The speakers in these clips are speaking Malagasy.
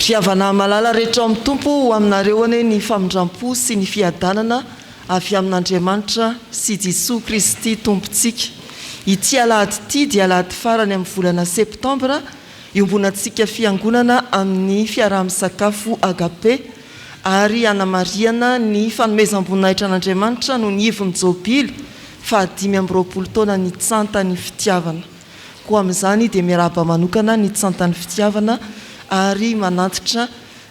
Fiavana malala rehetra amin'ny tompo aminareo ane ny famindrampo sy ny fiadanana avy amin'Andriamanitra sy Jesosy Kristy tompontsika. Ity alahady ity dia alahady farany amin'ny volana Septambra iombonantsika fiangonana amin'ny fiaraha-misakafo agape ary anamariana ny fanomezam-boninahitra an'Andriamanitra no ny Ivon'ny Jobily 520 taona ny Tsantan'ny Fitiavana. Koa amin'izany dia miarahaba manokana ny Tsantan'ny Fitiavana ary manatitra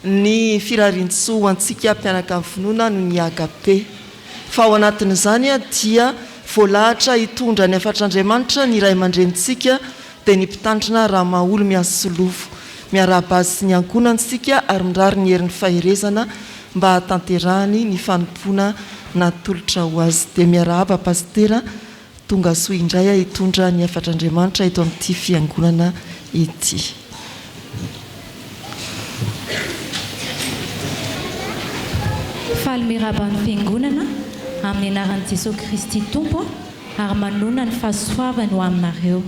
ny firarintso antsika mpianaka amin'ny finoana no ny agape. Fa ao anatin'izany dia voalahatra hitondra ny afatr'Andriamanitra ny ray aman-drenitsika dia ny mpitandrina raha maolo miasolovo. Miarahaba azy sy ny ankonantsika ary mirary ny herin'ny faherezana mba hatanterahany ny fanompoana natolotra ho azy. Dia miarahaba pastera tonga soa indray hitondra ny afatr'Andriamanitra eto amin'ity fiangonana ity. Falmiraban'ny fiangonana amin'ny anaran'i Jesosy Kristy tompo ary manona ny fahasoavany ho aminareo.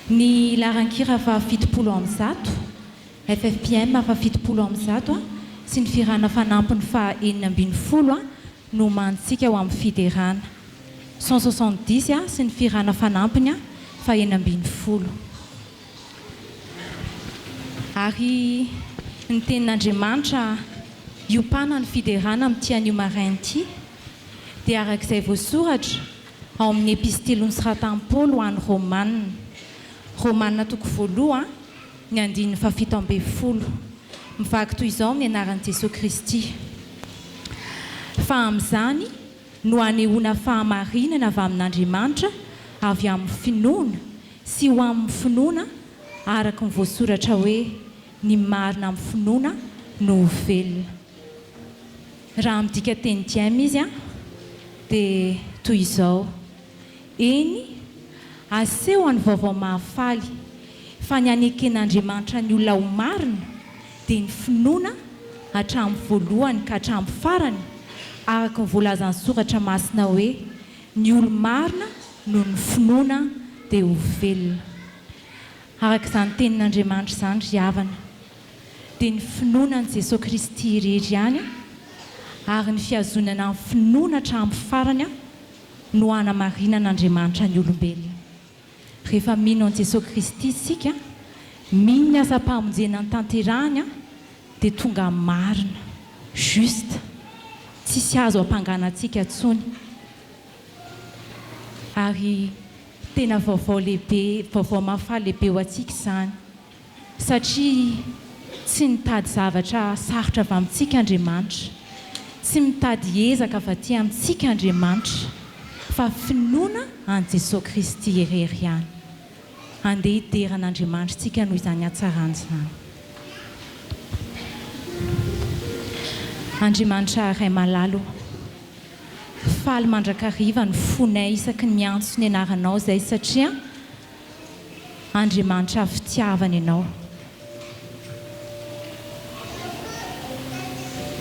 Ny laran-kira fa 70 FFPM fa 70 sy ny firana fanampiny fa 620 no mantsika ho amin'ny fiderana 170 sy ny firana fanampiny fa 620. Ary ny tenin'Andriamanitra iopana ny fiderana amin'ity anio maraina ity dia arak'izay voasoratra ao amin'ny epistelony Tsara Paoly ho an'ny Romanina toko 1 ny andininy fa 17 mivaky toy izao amin'ny anaran'i Jesosy Kristy. Fa amin'izany no anehoana fahamarinana avy amin'Andriamanitra avy amin'ny finoana sy ho amin'ny finoana araka ny voasoratra hoe ny marina amin'ny finoana no velona. Raha midika teny diamy izy dia toy izao: eny aseho any vaovao mahafaly fa ny aneken'Andriamanitra ny olona ho marina dia ny finoana hatramin'ny voalohany ka hatramin'ny farany araka ny voalazan'ny soratra masina hoe ny olo marina no ny finoana dia ho velona. Araka izany tenin'Andriamanitra izany ry havana dia ny finoanan'i Jesosy Kristy irery ihany ary ny fihazonana amin'ny finoana hatramin'ny farany no hanamarinan'Andriamanitra ny olombelona. Rehefa mino an'i Jesosy Kristy isika, mino ny asa-pamonjena ny tanterahany dia tonga marina, juste, tsisy azo ampanganantsika intsony. Ary tena vaovao lehibe, vaovao mahafaly lehibe ho antsika izany, satria tsy nitady zavatra sarotra avy amintsika Andriamanitra, tsy mitady ezaka avy aty amintsika Andriamanitra, fa finoana an'i Jesosy Kristy irery ihany. Andeha hideran'Andriamanitra tsika noho izany hatsarany izany. Andriamanitra ray malalo, faly mandrakariva ny fonay isaky ny miantso ny anaranao izay satria Andriamanitra fitiavana ianao.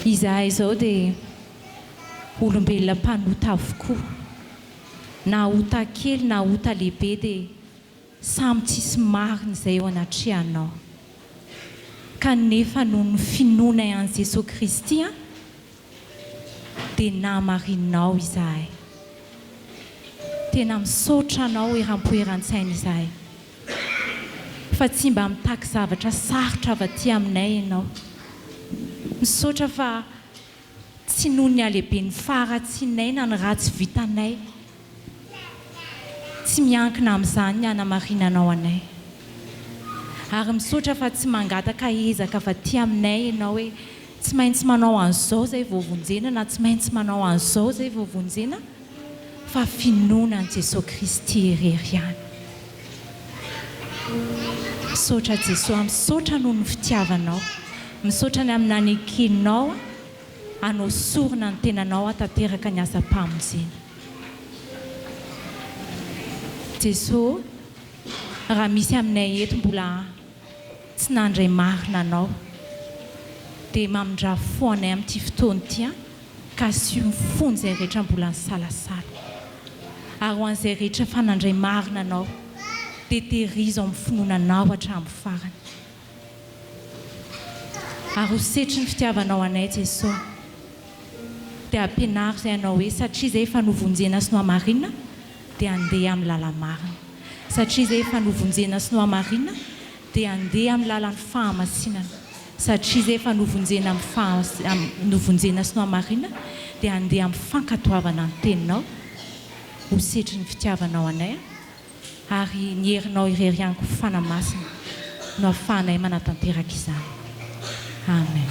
Izahay izao dia olombelona mpanota avokoa, na ota kely na ota lehibe dia samy tsisy marina izay eo anatrehanao. Kanefa noho ny finoana an'i Jesosy Kristy dia nahamarinao izahay. Tena misaotra anao eram-poeran-tsaina izahay, fa tsy mba mitaky zavatra sarotra avy aty aminay ianao. Misaotra fa tsy noho ny alehiben'ny faharatsianay na ny ratsy vitanay, tsy miankina amin'izany ny hanamarinanao anay. Ary misaotra fa tsy mangataka ezaka avy aty aminay ianao hoe tsy maintsy manao an'izao izay voavonjena na tsy maintsy manao an'izao izay voavonjena, fa finoana an'i Jesosy Kristy irery ihany. Misaotra Jesosy, misaotra noho ny fitiavanao, misaotra ny amin'ny nanekenao hanao sorona ny tenanao hatanteraka ny asa-pamonjena. Jesosy, raha misy aminay eto mbola tsy nandray marina anao, dia mamindra fo anay amin'ity fotoana ity ka asio ny fony izay rehetra mbola ny salasala. Ary ho an'izay rehetra fa nandray marina anao dia tehirizo amin'ny finoananao hatramin'ny farany. ary ho setry ny fitiavanao anay Jesosy. Dia ampianary izay anao hoe satria izay efa novonjena sy nohamarinina dia andeha amin'ny lalamarina. Satria izay efa novonjena sy nohamarinina dia andeha amin'ny lalan'ny fahamasinana. Satria izay efa novonjena novonjena sy nohamarinina dia andeha amin'ny fankatoavana ny teninao ho setry ny fitiavanao anay ary ny herinao irery ihany koa fanamasina no ahafahanay manatanteraka izany. Amen.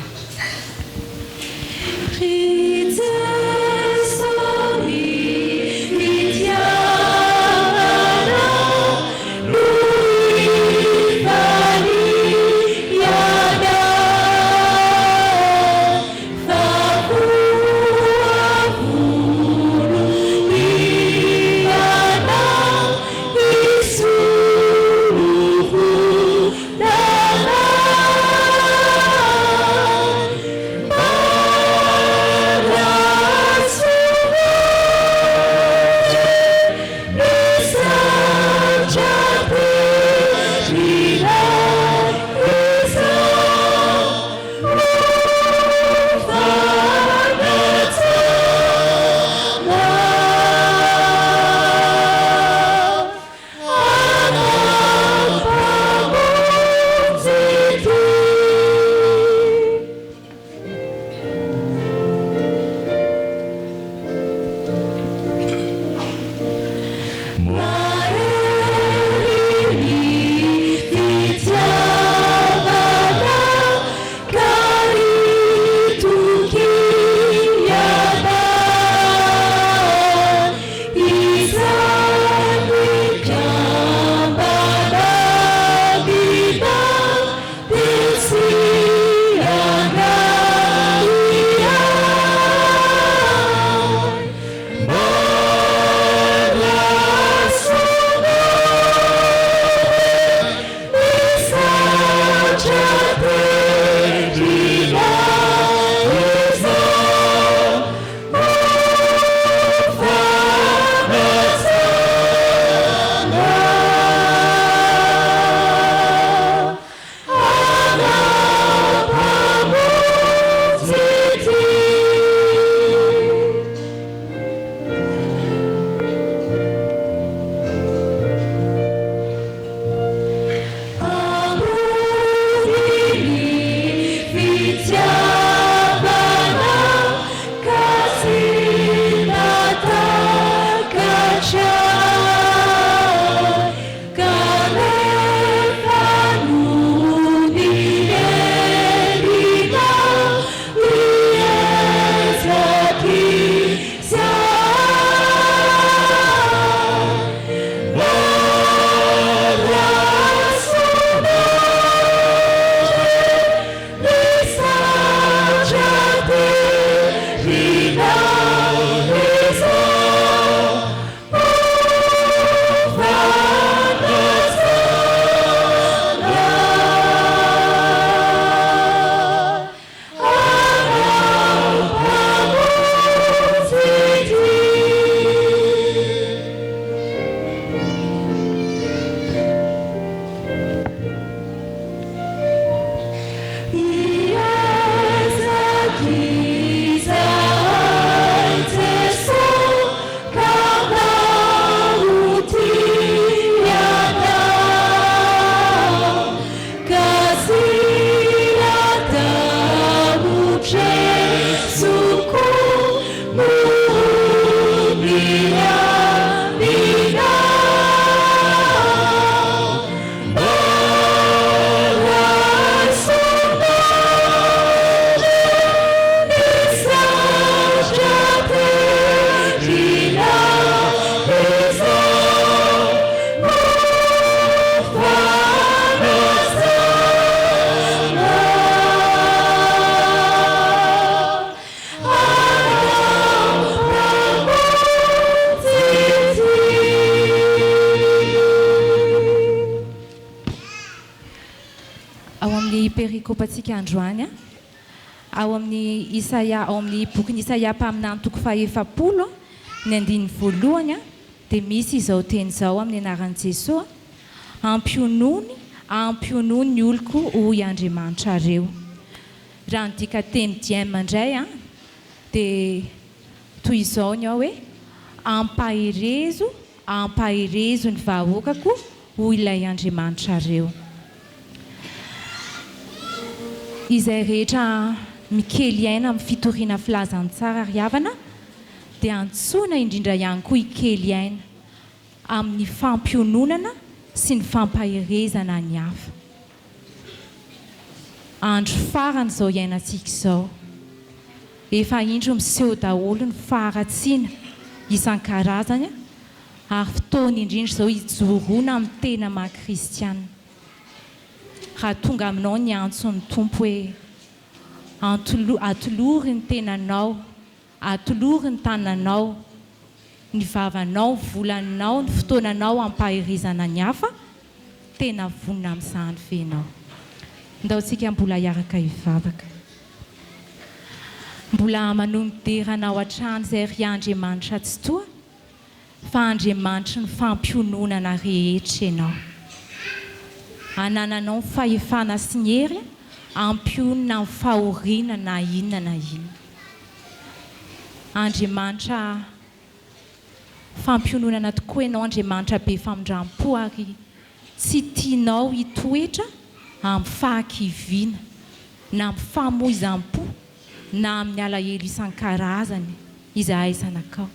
Perikopatsika androany ao amin'ny Isaia ao amin'ny boky Isaia mpaminany toko faha-efapolo ny andiny voalohany dia misy izao teny izao amin'ny anaran'i Jesosy ampionony ny oloko ho i Andriamanitra reo. raha nydika teny diema indray a dia toy izao ny ao hoe ampaherezo ny vahoakako hoy ilay Andriamanitra reo. Izay rehetra mikely aina amin'ny fitoriana filazan'ny tsara ry havana dia antsoina indrindra ihany koa ikely aina amin'ny fampiononana sy ny fampaherezana ny hafa. Andro farany izao iainantsika izao, efa indro miseho daholo ny faharatsiana isan-karazany ary fotoana indrindra izao hijoroana amin'ny tena maha-kristianina. Raha tonga aminao ny antson'ny tompo hoe atolory ny tenanao, atolory ny tananao, ny vavanao, volanao, ny fotoananao ampaherizana ny hafa, tena vonina amin'izany venao. Ndaontsika mbola hiaraka hivavaka. Mbola manomboderana ao an-trano izay ry Andriamanitra tsy toa, fa Andriamanitra ny fampiononana rehetra ianao. Anananao ny fahefana sy ny hery, ampionona amin'ny fahoriana na inona na inona. Andriamanitra fampiononana tokoa ianao, Andriamanitra be famindram-po ary tsy tianao hitoetra amin'ny fahakiviana na amin'ny fahamoizam-po na amin'ny alahelo isan-karazany izay aizanakao.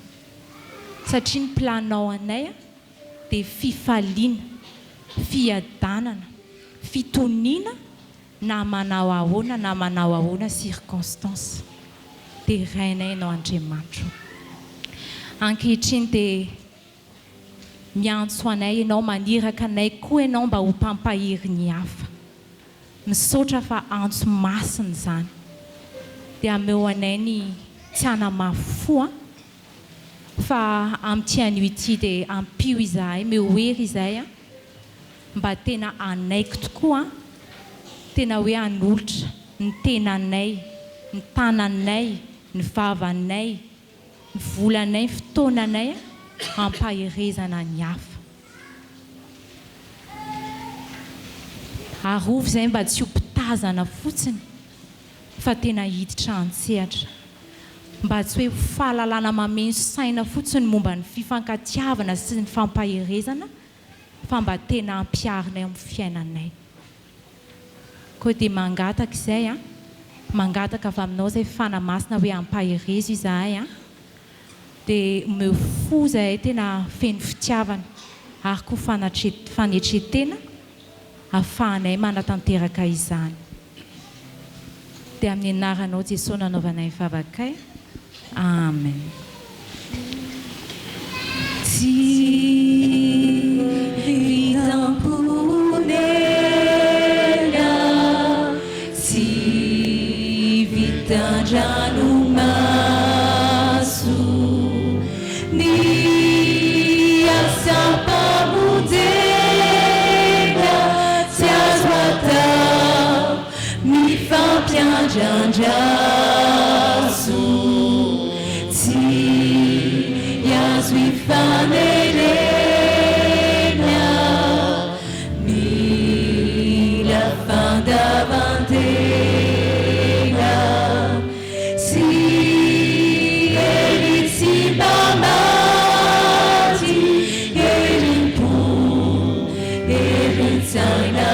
Satria ny planao anay dia fifaliana, fiadanana, fitoniana na manao ahoana circonstance dia rainay ianao Andriamanitra. Ankehitriny dia miantso anay ianao, maniraka anay koa ianao mba ho mpampahery ny hafa. Misaotra fa antso masina izany. Dia ameo anay ny tiana mafy fa amin'ity anio ity dia ampio izahay, mehoery izahay mba tena anaiko tokoa, tena hoe anolotra ny tenanay, ny tananay, ny vavanay, ny volanay, ny fotoananay ampaherezana ny hafa. Arovy izay mba tsy ho mpitazana fotsiny fa tena hiditra an-tsehatra, mba tsy hoe fahalalana mameno saina fotsiny momba ny fifankatiavana sy ny fampaherezana, fa mba tena ampiarinay amin'ny fiainanay. Koa dia mangataka izay mangataka avy aminao izay fanamasina hoe ampaherezo izahay dia omeo fo izahay tena feno fitiavana ary koa fanetretena ahafahanay manatanteraka izany. Dia amin'ny anaranao Jesosy nanaovanay favakay. Amen. Tsodrano maso ni asapamudena tsy azo atao mifampiandrandraso tsy azo ifanerena mila fandavantena Tsaina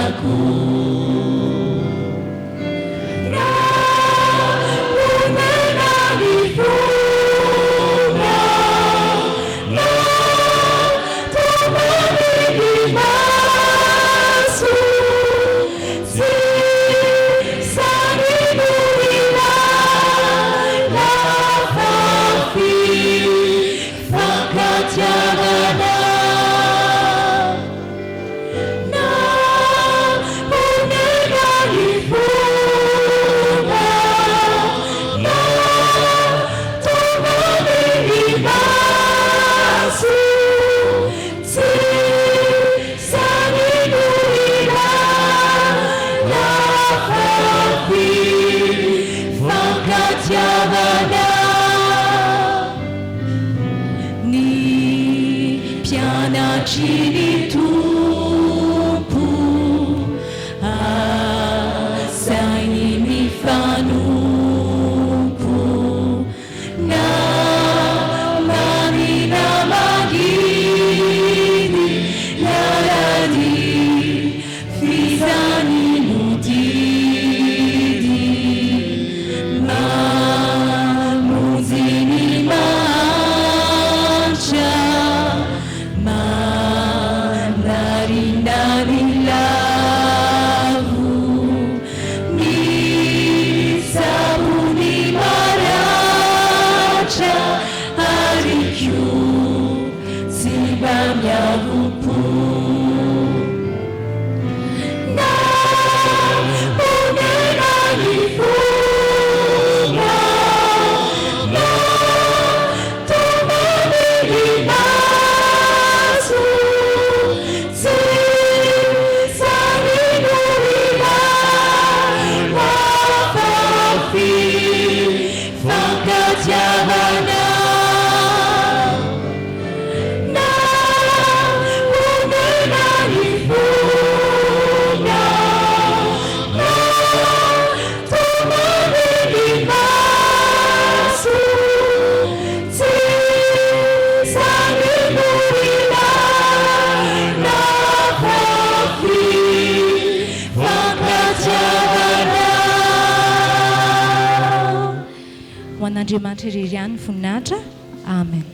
an'Andriamanitra irery ihany ny voninahitra. Amen.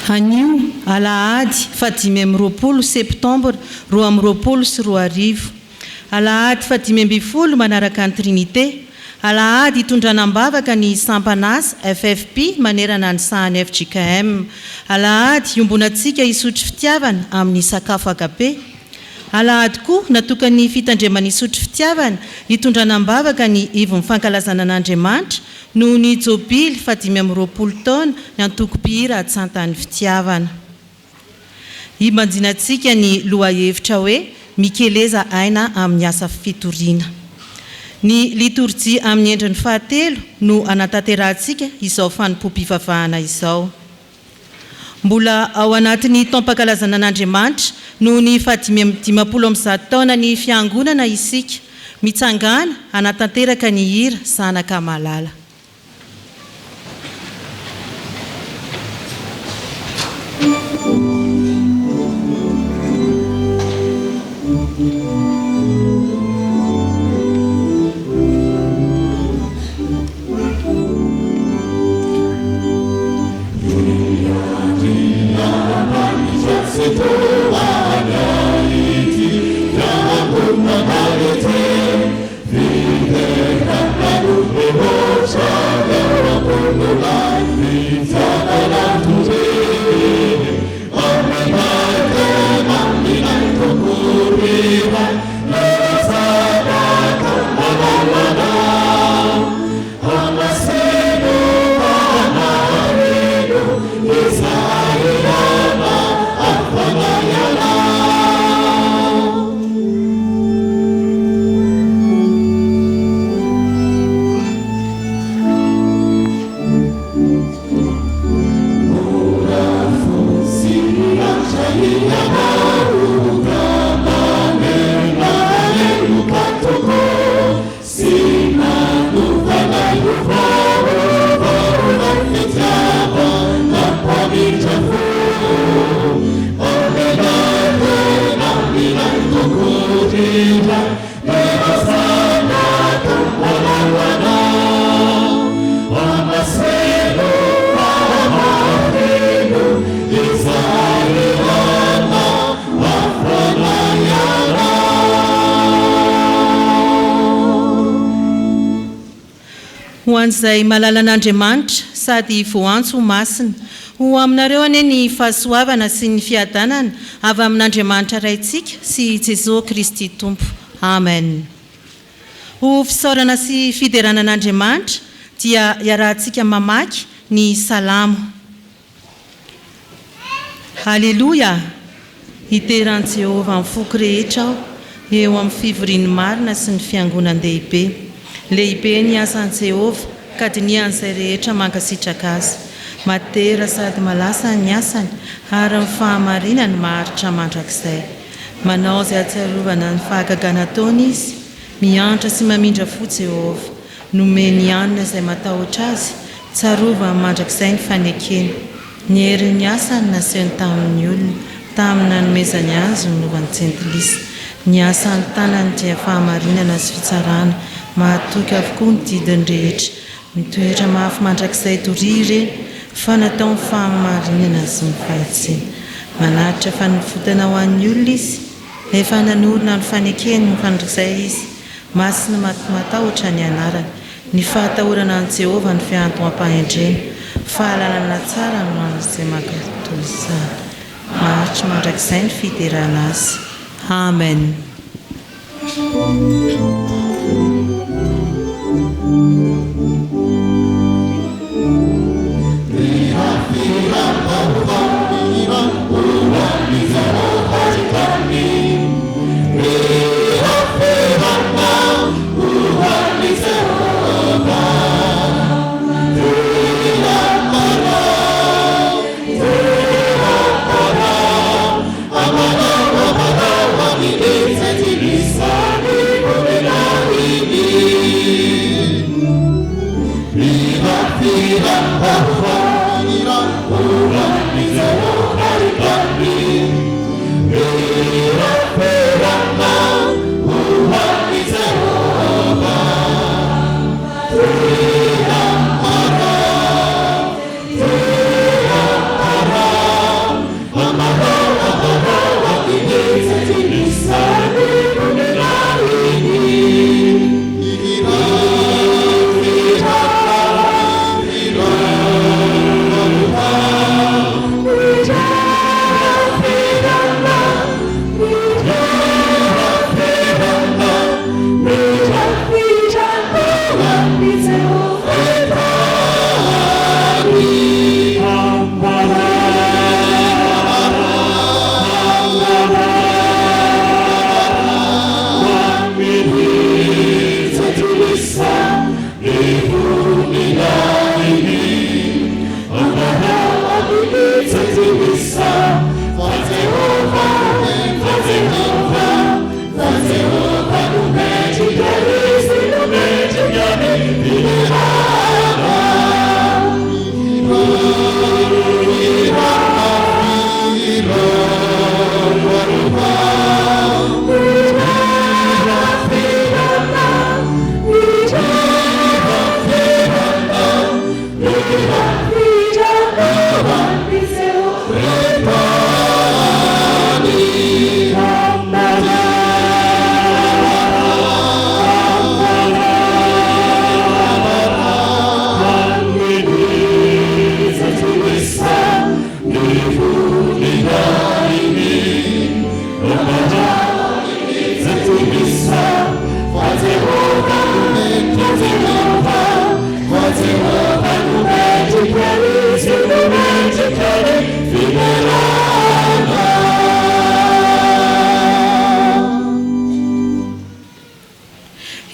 Anio Alahady 5 Septambra 2024. Alahady 5 manaraka ny Trinité. Alahady Fitondrana ambavaka ny sampanasa FFP manerana ny sahany Fjkm. Alahady iombonatsika Isotry Fitiavana amin'ny sakafo agape. Alahady koa natokany fitandremana Isotry Fitiavana Fitondrana ambavaka ny Ivon'ny fankalazana an'Andriamanitra noho ny Jobily 5 taona ny antoko-pihira Tsanta'ny Fitiavana. Ibanjinatsika ny lohahevitra hoe mikeleza aina amin'ny asa fitoriana. Ny liturjia amin'ny endriny fahatelo no anatanterantsika izao Fanompoam-Pivavahana izao. Mbola ao anatin'ny taom-pankalazana an'Andriamanitra noho ny 510 taona ny fiangonana isika, mitsangana anatanteraka ny Hira zanaka malala. Ho an'izay malala an'Andriamanitra sady voantso masina, ho aminareo ane ny fahasoavana sy ny fiadanana avy amin'Andriamanitra raintsika sy Jesosy Kristy Tompo. Amen. Ho fisaorana sy fiderana an'Andriamanitra dia iarahantsika mamaky ny salamo. Halleluja! Iteran'i Jehovah amin'ny foko rehetra aho, eo amin'ny fivoriany marina sy ny fiangonan-dehibe. Lehibe ny asan'i Jehovah, ka dinian'izay rehetra mankasitraka azy. Matera sady malasa ny asany, ary ny fahamarinany maharitra mandrakizay. Manao izay ahatsiarovana ny fahagagana ataony izy, miantra sy mamindra fo Jehovah. Nomeny anina izay matahotra azy, tsarovany mandrakizay ny fanekeny. Ny herin'ny asany nasehony tamin'ny olona, tamina nomezany azy ny novany jentilisa. Ny asan'ny tanany dia fahamarinana sy fitsarana, mahatoky avokoa ny didiny rehetra. Mitoetra mafy mandrakizay toria ireny, fa natao ny fahamarinana sy ny fahatsiny. Manaritra fanofotana ho an'ny olona izy, efa nanorina ny fanekeny ny fandrakizay izy. Masina matahotra ny anarany, ny fahatahorana an' Jehovah ny fiantom-ampahendrena. Fahalalana tsara no an'izay mankatoy izany. Maharitra mandrakizay ny fiderana azy. Amen. Amen.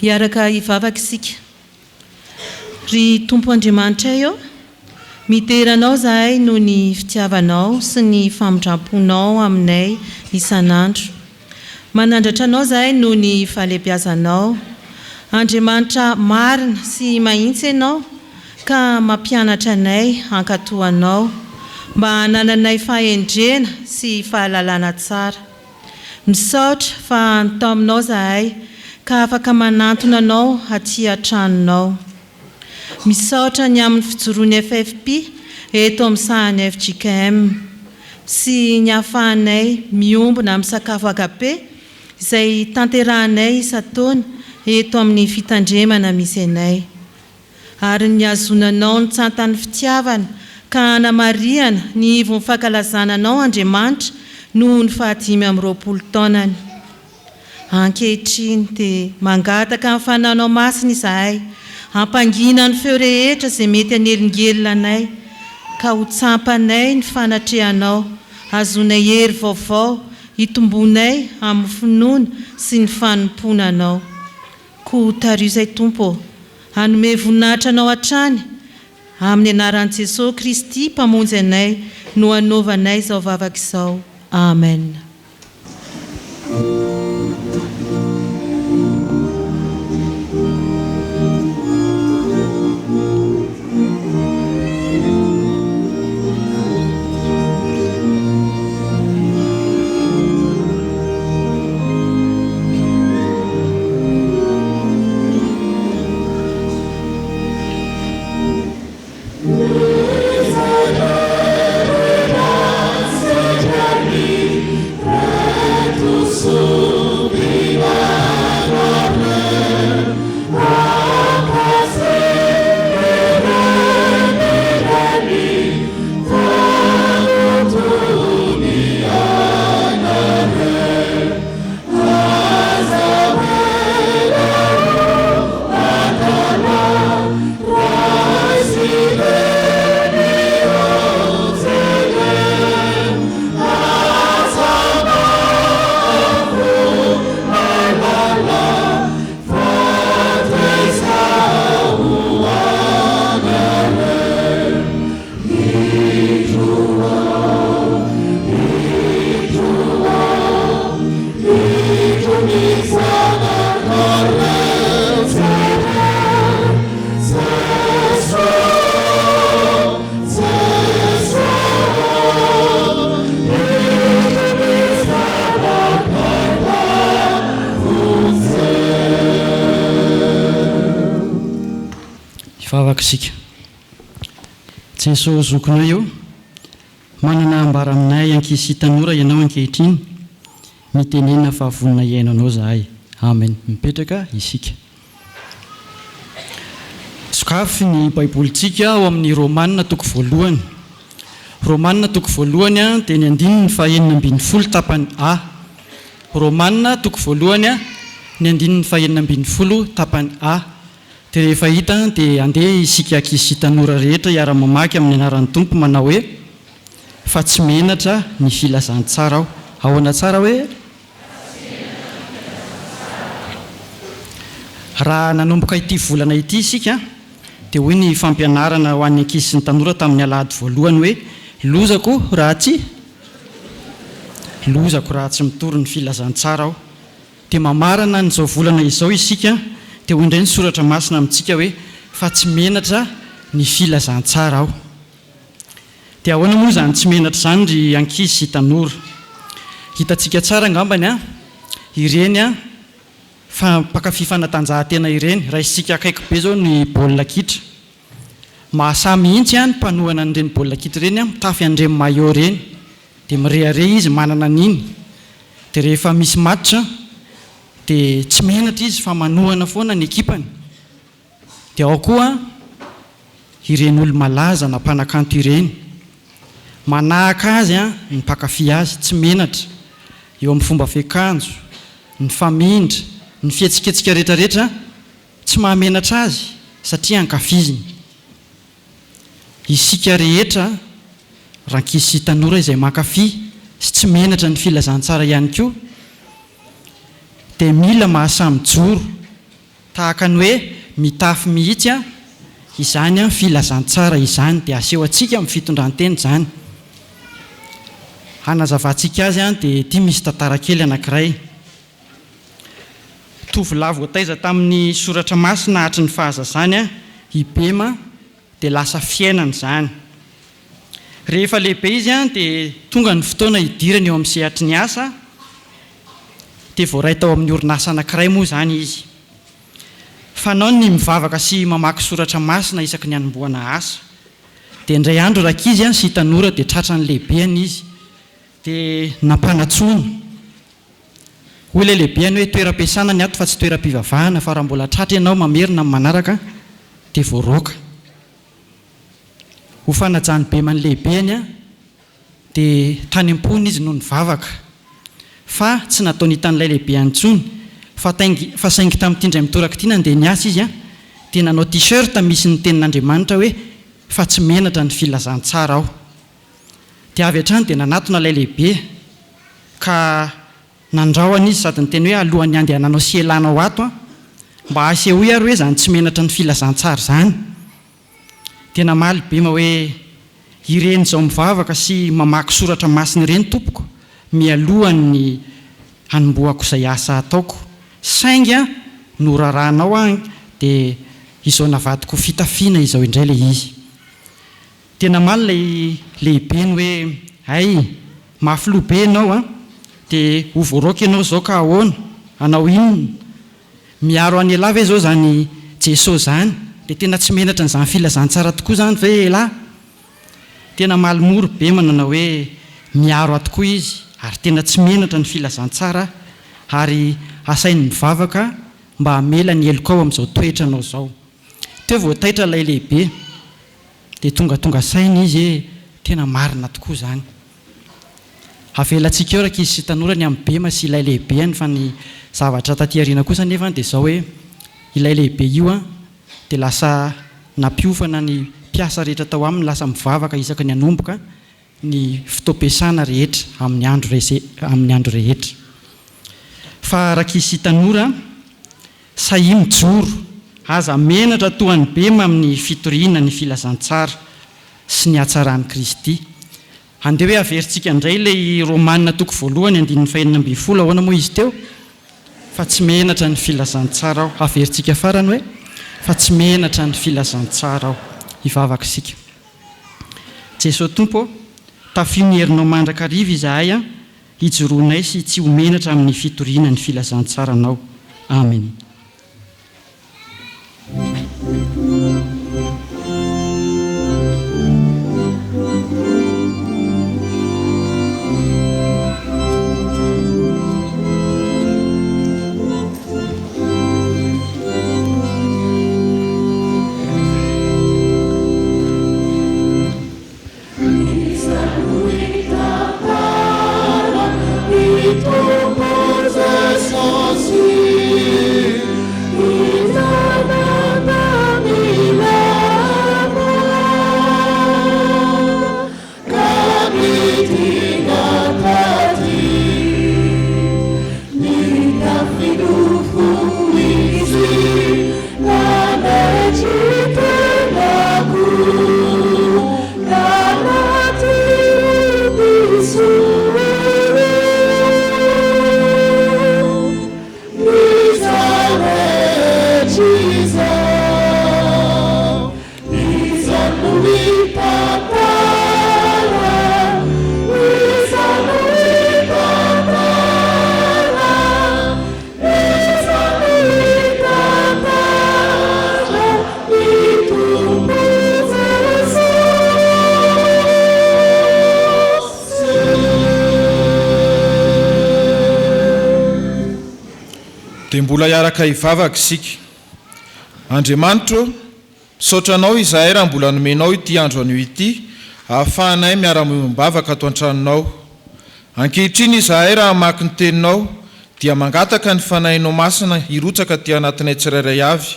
Hiaraka ivavaka isika. Ry Tompo Andriamanitra eo, miteranao zahay no ny fitiavanao sy ny famindramponao aminay isan'andro. Manandratra anao zahay no ny fahalebiazanao. Andriamanitra marina sy mahitsy ianao ka mampianatra anay hankatoanao mba hanananay fahendrena sy fahalalana tsara. Misaotra fa atao aminao zahay ka afaka manantona anao aty an-tranonao. Misaotra ny amin'ny fijoroan'ny FFP eto amin'ny sahan'ny Fjkm sy ny ahafahanay miombona amin'ny sakafo agape izay tanterahanay isataona eto amin'ny fitandremana misy anay. Ary ny azonanao ny Tsanta'ny Fitiavana ka hanamariana ny ivon'ny fankalazananao Andriamanitra noho ny 520 taonany. Ankehitriny dia mangataka amin'ny fananao masina izahay, hampangina ny feo rehetra izay mety hanelingelina anay, ka ho tsampanay ny fanatrehanao, azonay hery vaovao, hitombonay amin'ny finoana sy ny fanomponanao. Ko tario izay Tompo, hanome voninahitra anao hatrany, amin'ny anaran'i Jesosy Kristy mpamonjy anay no hanaovanay izao vavaka izao. Amen. Isika Jesosy zokinao eo manana ambara aminay ankizy sy tanora ianao ankehitriny mitenena fa vonina iainanao zahay. Amen. Mipetraka isika. Sokafy ny baibolitsika ao amin'ny Romanina toko voalohany. Romanina toko voalohany dia ny 9:20 tapany A. Romanina toko voalohany ny 9:20 tapany A. Dia rehefa hita dia andeha isika ankizy sy tanora rehetra hiara-mamaky amin'ny anaran'ny Tompo manao hoe fa tsy menatra ny filazantsara aho. Ahoana tsara hoe raha nanomboka ity volana ity isika dia hoy ny fampianarana ho an'ny ankizy sy ny tanora tamin'ny alahady voalohany hoe lozako raha tsy mitory ny filazantsara aho. Dia mamarana n'izao volana izao isika dia hoy indray ny soratra masina amintsika hoe fa tsy menatra ny filazantsara aho. Dia ahoana moa izany tsy menatra izany ry ankizy sy tanora? Hitantsika tsara angambany ireny fa mpakafy fanatanjahantena ireny. Raha isika akaiky be zao ny baolina kitra, mahasamy mihitsy ny mpanohana an'ireny baolina kitra ireny mitafy an'ireny maillot ireny dia mirehare izy manana an'iny. Dia rehefa misy match dia tsy menatra izy fa manohana foana ny ekipany. Dia ao koa ireny olo malaza na mpanakanto ireny manahaka azy ny mpakafy azy tsy menatra eo amin'ny fomba fiakanjo, ny famindra, ny fihetsiketsika rehetrarehetra tsy mahamenatra azy satria ankafiziny. Isika rehetra rankizy sy tanora izay mankafy sy tsy menatra ny filazantsara ihany koa dia mila mahasamy joro tahaka ny hoe mitafy mihitsy izany filazantsara izany dia aseho antsika amin'ny fitondranteny izany. Hanazavantsika azy dia ity misy tantara kely anankiray. Tovolahy voataiza tamin'ny soratra masina hatry ny fahazazany Ibema dia lasa fiainana izany. Rehefa lehibe izy dia tonga ny fotoana hidirany eo amin'ny sehatry ny asa dia voaray tao amin'ny orinasa anankiray moa izany izy. Fanao ny mivavaka sy mamaky soratra masina isaky ny hanombohana asa. Dia indray andro rankizy sy tanora dia tratra ny lehibeany izy dia nampanatsoina. Hoy ilay lehibeany hoe toeram-piasana ny ato fa tsy toeram-pivavahana fa raha mbola tratra ianao mamerina amin'ny manaraka dia voaroaka. Ho fanajany be man lehibeany dia tany am-pony izy no nivavaka fa tsy natao nitan'ilay lehibe antsony fa saingy tamin'ity indray mitoraka ity nandeha niasa izy dia nanao t-shirt misy ny tenin'Andriamanitra hoe fa tsy menatra ny filazantsara aho. Dia avy hatrany dia nanatona ilay lehibe ka nandraoana izy sady ny teny hoe alohan'ny andehananao sy elanao ato mba aseho ary hoe zany tsy menatra ny filazantsara zany. Dia namaly bema hoe ireny izao mivavaka sy mamaky soratra masina ireny tompoko mialohan'ny hanombohako izay asa ataoko. Saingy norarahanao dia izao navadiko fitafiana izao indray ilay izy. Dia namaly ilay lehibeny hoe hay mafy be ianao dia ho voaroaka ianao izao ka ahoana anao inona miaro any ela ve izao zany Jesosy zany dia tena tsy menatra n'izany filazantsara tokoa zany ve lahy. Tena malimory be manana hoe miaro atokoa izy ary tena tsy menatra ny filazantsara ary asainy mivavaka mba hamela ny eloko ao amin'izao toetra anao izao. Teo voataitra ilay lehibe dia tonga saina izy tena marina tokoa zany. Avelantsika eo rankizy sy tanora ny amin'ny bema sy ilay lehibeany fa ny zavatra taty aoriana kosa nefa dia izao hoe ilay lehibe io dia lasa nampiofana ny mpiasa rehetra tao aminy lasa mivavaka isaka ny hanomboka ny fotoam-piasana rehetra amin'ny andro rehetra. Fa rankizy sy tanora sahy mijoro aza menatra toan'ny bema amin'ny fitoriana ny filazantsara sy ny hatsaran'i Kristy. Andeha hoe averintsika indray ilay Romanina toko voalohany 9:12 ahoana moa izy teo fa tsy menatra ny filazantsara aho. Averintsika farany hoe fa tsy menatra ny filazantsara aho. Hivavaka isika. Jesosy Tompo, tafio ny herinao mandrakariva izahay hijoroanay sy tsy ho menatra amin'ny fitoriana ny filazantsaranao. Amen. dia mbola hiaraka hivavaka isika. Andriamanitra, misaotranao izahay raha mbola nomenao ity andro anio ity ahafahanay miara-mivavaka ato an-tranonao. Ankehitriny izahay raha mamaky ny teninao dia mangataka ny fanahinao masina hirotsaka ty anatinay tsirairay avy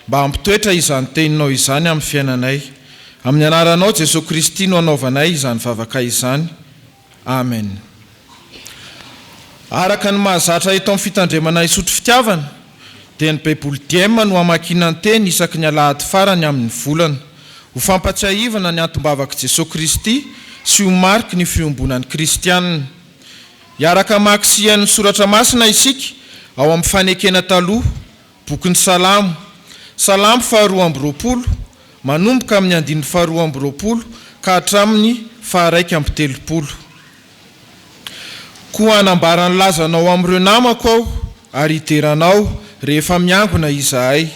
mba hampitoetra izany teninao izany amin'ny fiainanay. Amin'ny anaranao Jesosy Kristy no anaovanay izany vavaka izany. Amen. Araka ny mahazatra eto amin'ny fitandremana isotry fitiavana dia ny baiboly diema no hamakiana ny teny isaky ny alahady farany amin'ny volana ho fampatsiahivana ny antom-bavaka Jesosy Kristy sy ho mariky ny fiombonan'ny kristianina. Iaraka maksian'ny soratra masina isika ao amin'ny fanekena taloha bokin'ny Salamo, Salamo 220 manomboka amin'ny 220 ka hatramin'ny 130. Koa hanambarany lazanao amin'ireo namako aho ary hideranao rehefa miangona izahay.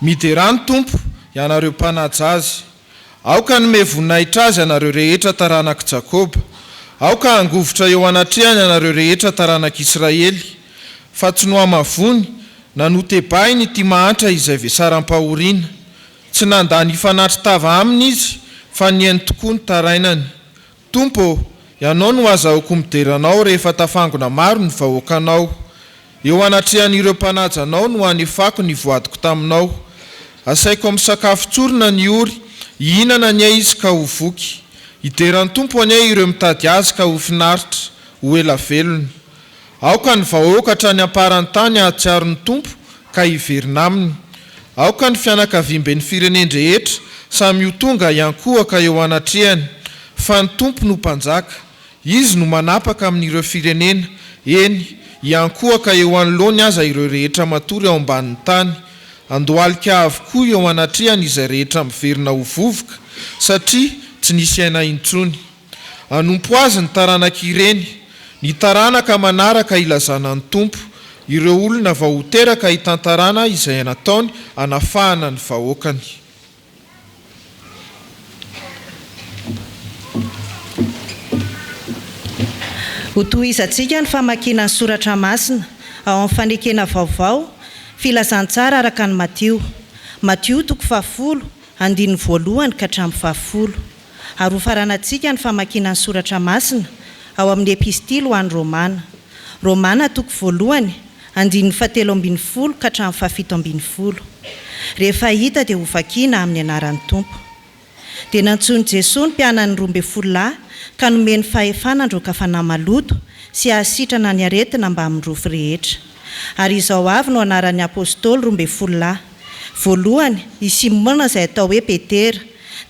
Miderany Tompo ianareo mpanaja azy. Aoka nome voninahitra azy ianareo rehetra taranaka Jakoba. Aoka hangovotra eo anatrehany ianareo rehetra taranaka Israely. Fa tsy nohamavony na notebainy ty mahantra izay vesaram-pahoriana. Tsy nandany hifanatry tava aminy izy fa niainy tokoa ny tarainany. Tompo, ianao no azahoako mideranao rehefa tafangona maro ny vahoakanao. Eo anatrehan'ireo mpanajanao no hanefako ny voadiko taminao. Asaiko amin'ny sakafo tsorina ny ory, hihinana ny izy ka ho voky. Hideran'ny Tompo any ireo mitady azy ka ho finaritra, ho ela velona. Aoka ny vahoaka hatrany amparany tany ahatsiaro ny Tompo ka hiverina aminy. Aoka ny fianakaviam-ben'ny fireneny rehetra samy ho tonga iankohaka eo anatrehany. Fa ny Tompo no mpanjaka, izy no manapaka amin'ireo firenena. Eny, iankohaka eo anoloany aza ireo rehetra matory ao ambanin'ny tany. Andohalika avokoa eo anatrehany izay rehetra miverina ho vovoka satria tsy nisy aina intsony. Anompo azy ny taranaka ireny, ny taranaka manaraka ilazana ny Tompo, ireo olona vao ho teraka hitantarana izay nataony anafahana ny vahoakany. Ho tohizantsika ny famakiana ny soratra masina ao amin'ny fanekena vaovao filazantsara araka ny Matio. Matio 10 andininy 1 ka hatramin'ny 20. Ary ho faranantsika ny famakiana ny soratra masina ao amin'ny epistily ho an'ny Romana. Romana 1 andininy 17 ka hatramin'ny 17. Rehefa hita dia ho vakiana amin'ny anaran'ny Tompo. Dia nantsony Jesosy ny mpianany 12 lahy ka nomeny fahefana androka fanahy maloto sy ahasitrana ny aretina mba amin'ny rofo rehetra. Ary izao avy no anaran'ny apôstôly 12 lahy. Voalohany i Simona izay atao hoe Petera,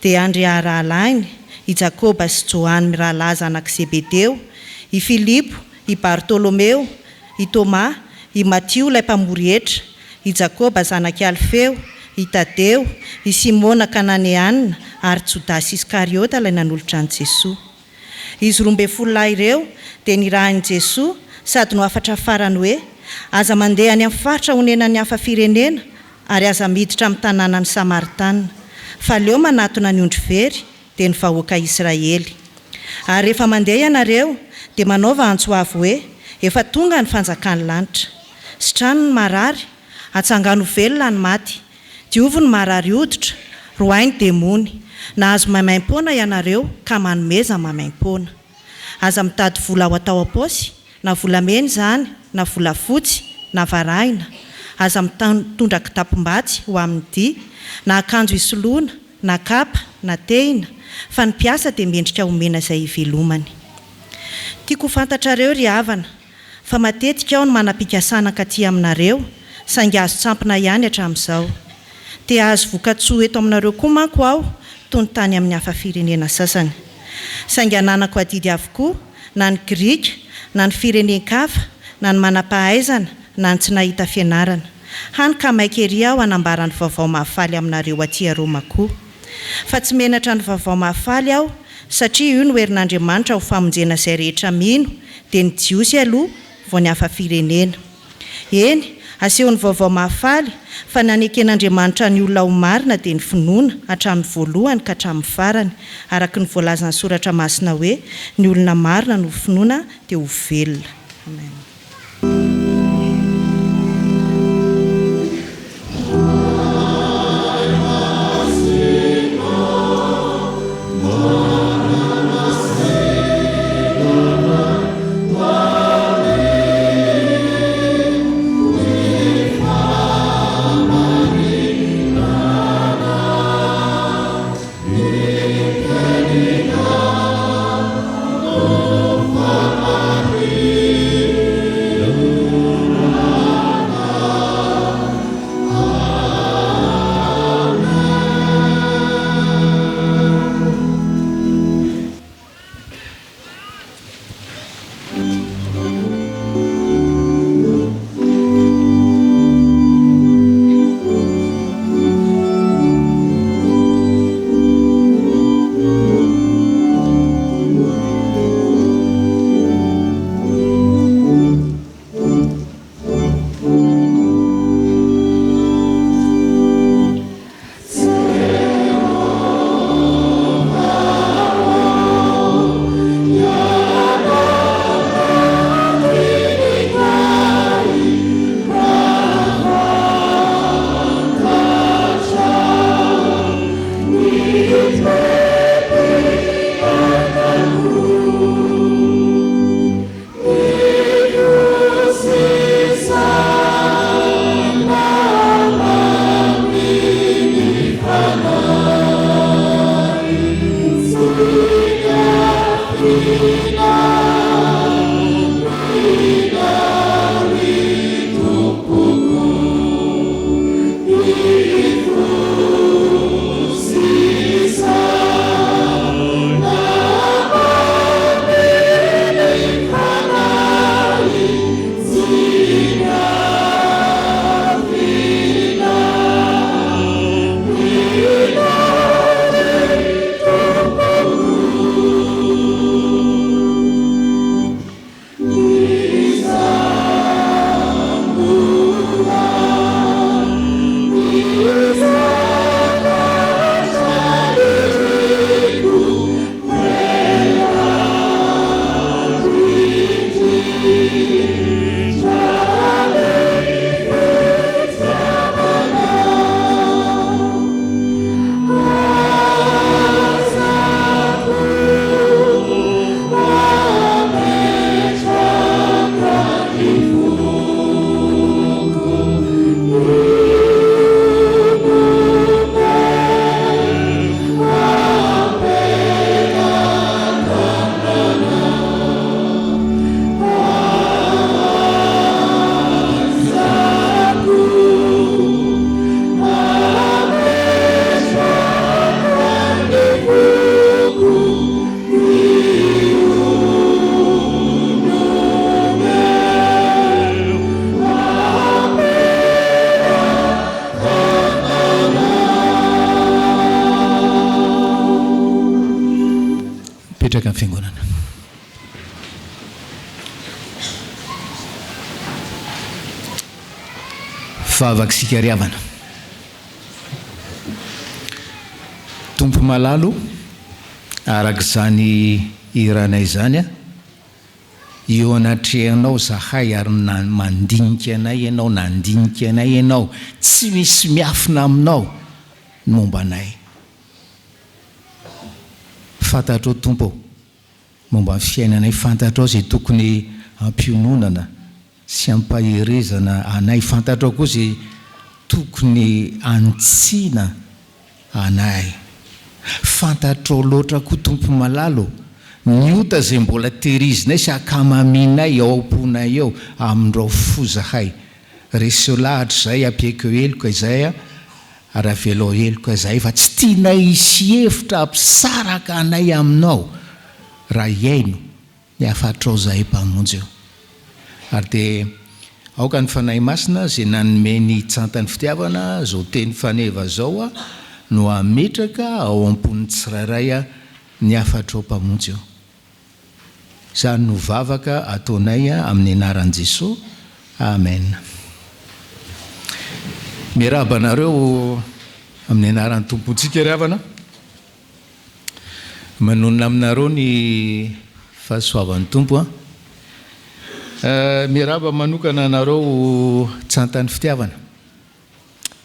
dia Andrea rahalainy, i Jakoba sy Johany rahalahy zanak' Zebedeo, i Filipo, i Bartolomeo, i Thomas, i Matio ilay mpamory hetra, i Jakoba zanak' Alfeo, i Tadeo, i Simona Kananeanina ary Jodasy Iskariota ilay nanolotra an' Jesosy. Izy 12 lahy ireo dia nirahan'i Jesosy sady no afatra farany hoe aza mandeha any amin'ny faritra honenany hafa firenena ary aza miditra amin'ny tanànany Samaritana. Fa leo manatona ny ondry very dia ny vahoaka Israely. Ary rehefa mandeha ianareo dia manaova antsoavo hoe efa tonga ny fanjakan'ny lanitra. Sitrano ny marary, atsangano velona ny maty, diovy ny marary hoditra, roainy demony. Na azo mamaim-pona ianareo ka manomeza mamaim-pona. Aza mitady vola ao atao am-paosy, na volamena izany, na volafotsy, na varahina. Aza mitondra kitapom-batsy ho amin'ny dia, na akanjo isoloana, na kapa, na tehina, fa ny mpiasa dia mendrika homena izay ivelomany. Tiako fantatrareo ry havana, fa matetika aho no manam-pikasana katy aminareo, saingy azo tsampina ihany hatramin'izao. Dia azo vokatsoa eto aminareo koa manko aho, toy ny tany amin'ny hafa firenena sasany. Saingy ananako adidy avokoa, na ny Grika, na ny firenen-kafa, na ny manam-pahaizana, na ny tsy nahita fianarana. Hany ka maika ery aho hanambarany vaovao mahafaly aminareo aty a Roma koa. Fa tsy menatra ny vaovao mahafaly aho, satria io no herin'Andriamanitra ho famonjena izay rehetra mino, dia ny jiosy aloha vao ny hafa firenena. Eny, aseho ny vaovao mahafaly, fa naneken'Andriamanitra ny olona ho marina dia ny finoana hatramin'ny voalohany ka hatramin'ny farany, araka ny voalazan'ny soratra masina hoe ny olona marina no finoana dia ho velona. Amen. fiangonana. Vavakisika riavana. Tompo malalo arak'izany iranay zany a, eo anatrehanao zahay ary mandinika anay ianao, nandinika anay ianao, tsy misy miafina aminao ny momba anay. Fantatrao tompo momba ny fiainanay, fantatrao zay tokony ampiononana sy ampaherezana anay, fantatrao koa zay tokony antsina anay. Fantatrao loatra koa tompo malalo ny ota zay mbola terizinay sy akamaminay ao am-ponay eo amin'irao fozahay. Reseo lahatra zay ampieko heloka izay a, aravelo heloka izay fa tsy tianay hisy hevitra ampisaraka anay aminao raha iaino ny afatrao zahay mpamonjy eo. Ary dia aoka ny fanahy masina zay nanomeny Tsanta'ny Fitiavana zao teny faneva zao a, no ametraka ao am-pon'ny tsiraray a ny afatrao mpamonjy eo. Zany no vavaka ataonay amin'ny anaran'i Jesosy. Amen. Miarahaba anareo amin'ny anaran'ny tompontsika riavana. Manonona aminareo ny fahasoavan'ny tompo a. Miarahaba manokana anareo Tsanta'ny Fitiavana.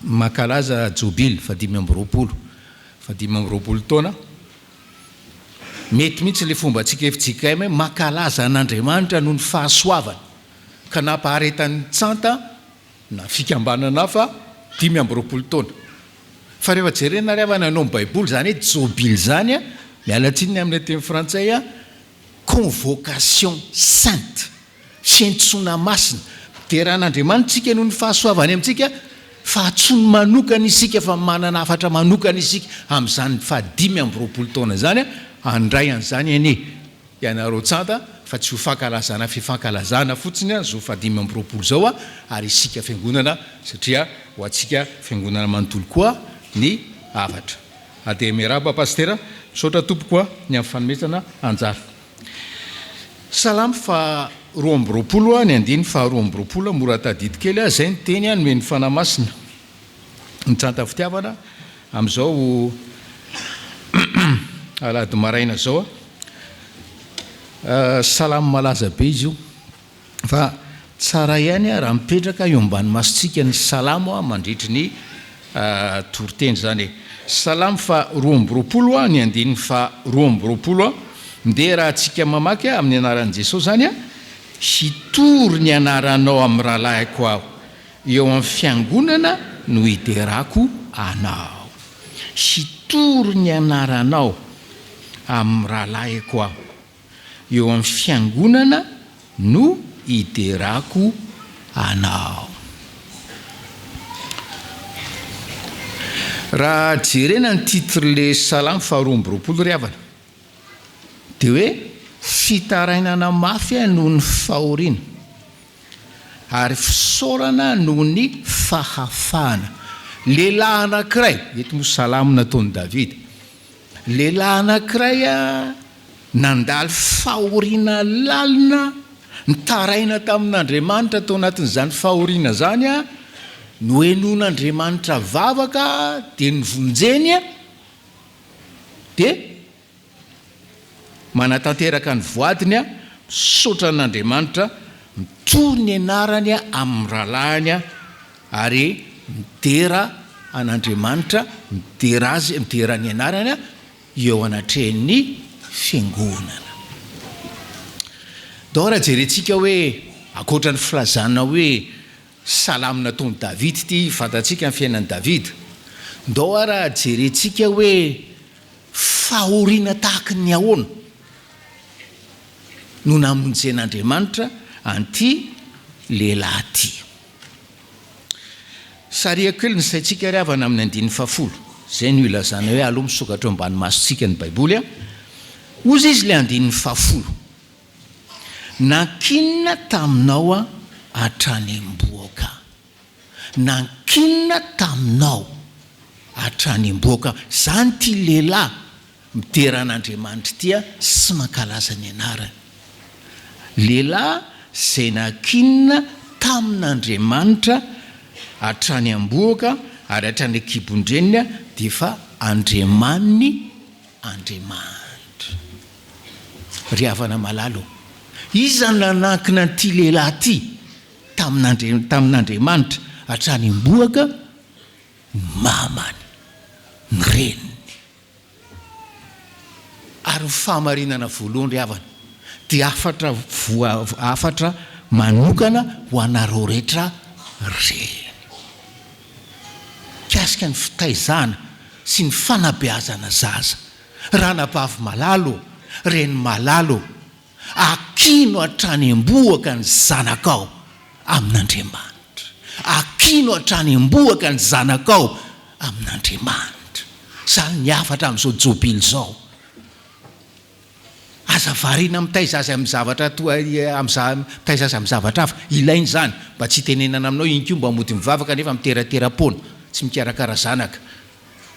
Makalaza Jobily fa 520 taona. Mety mihitsy le fomba antsika Fjkm makalaza an'Andriamanitra noho ny fahasoavana ka nampaharetan'ny tsanta na fikambanana fa 520 taona. Fa rehefa jerena riavana nao Baiboly zany hoe Jobily zany a, mialatsininy amin'ny teny frantsay a, convocation sainte, fiantsoana masina, teran'Andriamanitra tsika noho ny fahasoavany amintsika, fa atsony manokana isika, fa manana afatra manokana isika amin'izany fa 520 taona zany a, andray an'izany anie ianareo tsanta fa tsy ho fankalazana fifankalazana fotsiny a zo fa 520 zao a, ary isika fiangonana satria ho atsika fiangonana manontolo koa ny avatra. Dia miarahaba pastera, misaotra tompo koa ny amin'ny fanomezana anjara. Salamo fa 20 ny andiny fa 20 mora tadidy kely a, zay ny teny a nomeny fanamasina ny Tsanta'ny Fitiavana amin'izao alahady maraina zao a. Salamo malaza be izy io, fa tsara ihany a raha mipetraka eo ambany masontsika ny salamo a mandritry ny toriteny zany. Salamo fa 20 ny andiny fa 20 ndeha raha antsika mamaky amin'ny anaran'i Jesosy zany a, hitory ny anaranao amin'ny rahalahiko aho, eo amin'ny fiangonana no hiderako anao. Hitory ny anaranao amin'ny rahalahiko aho, eo amin'ny fiangonana no hiderako anao. Raha jerena ny titre le salamo fa 20 riavana dia hoe fitarainana mafy noho ny fahoriana ary fisaorana noho ny fahafahana. Lehilahy anankiray, eto mo salamo nataon'i Davida, lehilahy anankiray a nandalo fahoriana lalina, nitaraina tamin'Andriamanitra tao anatin'izany fahoriana zany a, no henon'Andriamanitra vavaka dia nivonjeny a, dia manatanteraka ny voadiny a, misaotra an'Andriamanitra, mitohy ny anarany a amin'ny rahalahiny a, ary midera an'Andriamanitra, midera azy, midera ny anarany a eo anatrehan'ny fiangonana. Dao raha jerentsika hoe akoatra ny filazana hoe salamo nataon'i Davida ity, fantatsika ny fiainan'i Davida. Dao raha jerentsika hoe fahoriana tahaka ny ahoana no namonjen'Andriamanitra anty lehilahy ty. Sariako kely ny saintsika riavana amin'ny 10 zay no ilazana hoe aloha misokatra eo ambany masontsika ny Baiboly a. Ozy izy le 10, nankinina taminao a hatrany am-boaka, nankinina taminao hatrany am-boaka. Zany ty lehilahy miteran'Andriamanitra tia sy mankalaza ny anarany. Lehilahy zay nakinina tamin'Andriamanitra hatrany amboaka ary hatrany akibondrenina dia fa andriamaniny Andriamanitra. Ry havana malalo, iza nanankina an'ity lehilahy ity tamin'Andriamanitra hatrany amboaka? Mamany, ny reniny. Ary ny fahamarinana voalohany ry havana dia afatra manokana ho anareo rehetra reny. Kasika ny fitaizana sy ny fanabeazana zaza, ranabavy malalo, reny malalo, akino hatrany amboaka ny zanakao amin'Andriamanitra. Akino hatrany amboaka ny zanakao amin'Andriamanitra. Zany ny afatra amin'izao Jobily zao. Aza varina mitaizazy amin'ny zavatra mitaizazy amin'ny zavatra hafa, ilainy zany mba tsy tenenana aminao iny koa mba mody mivavaka nefa miteraterapona, tsy mikarakara zanaka.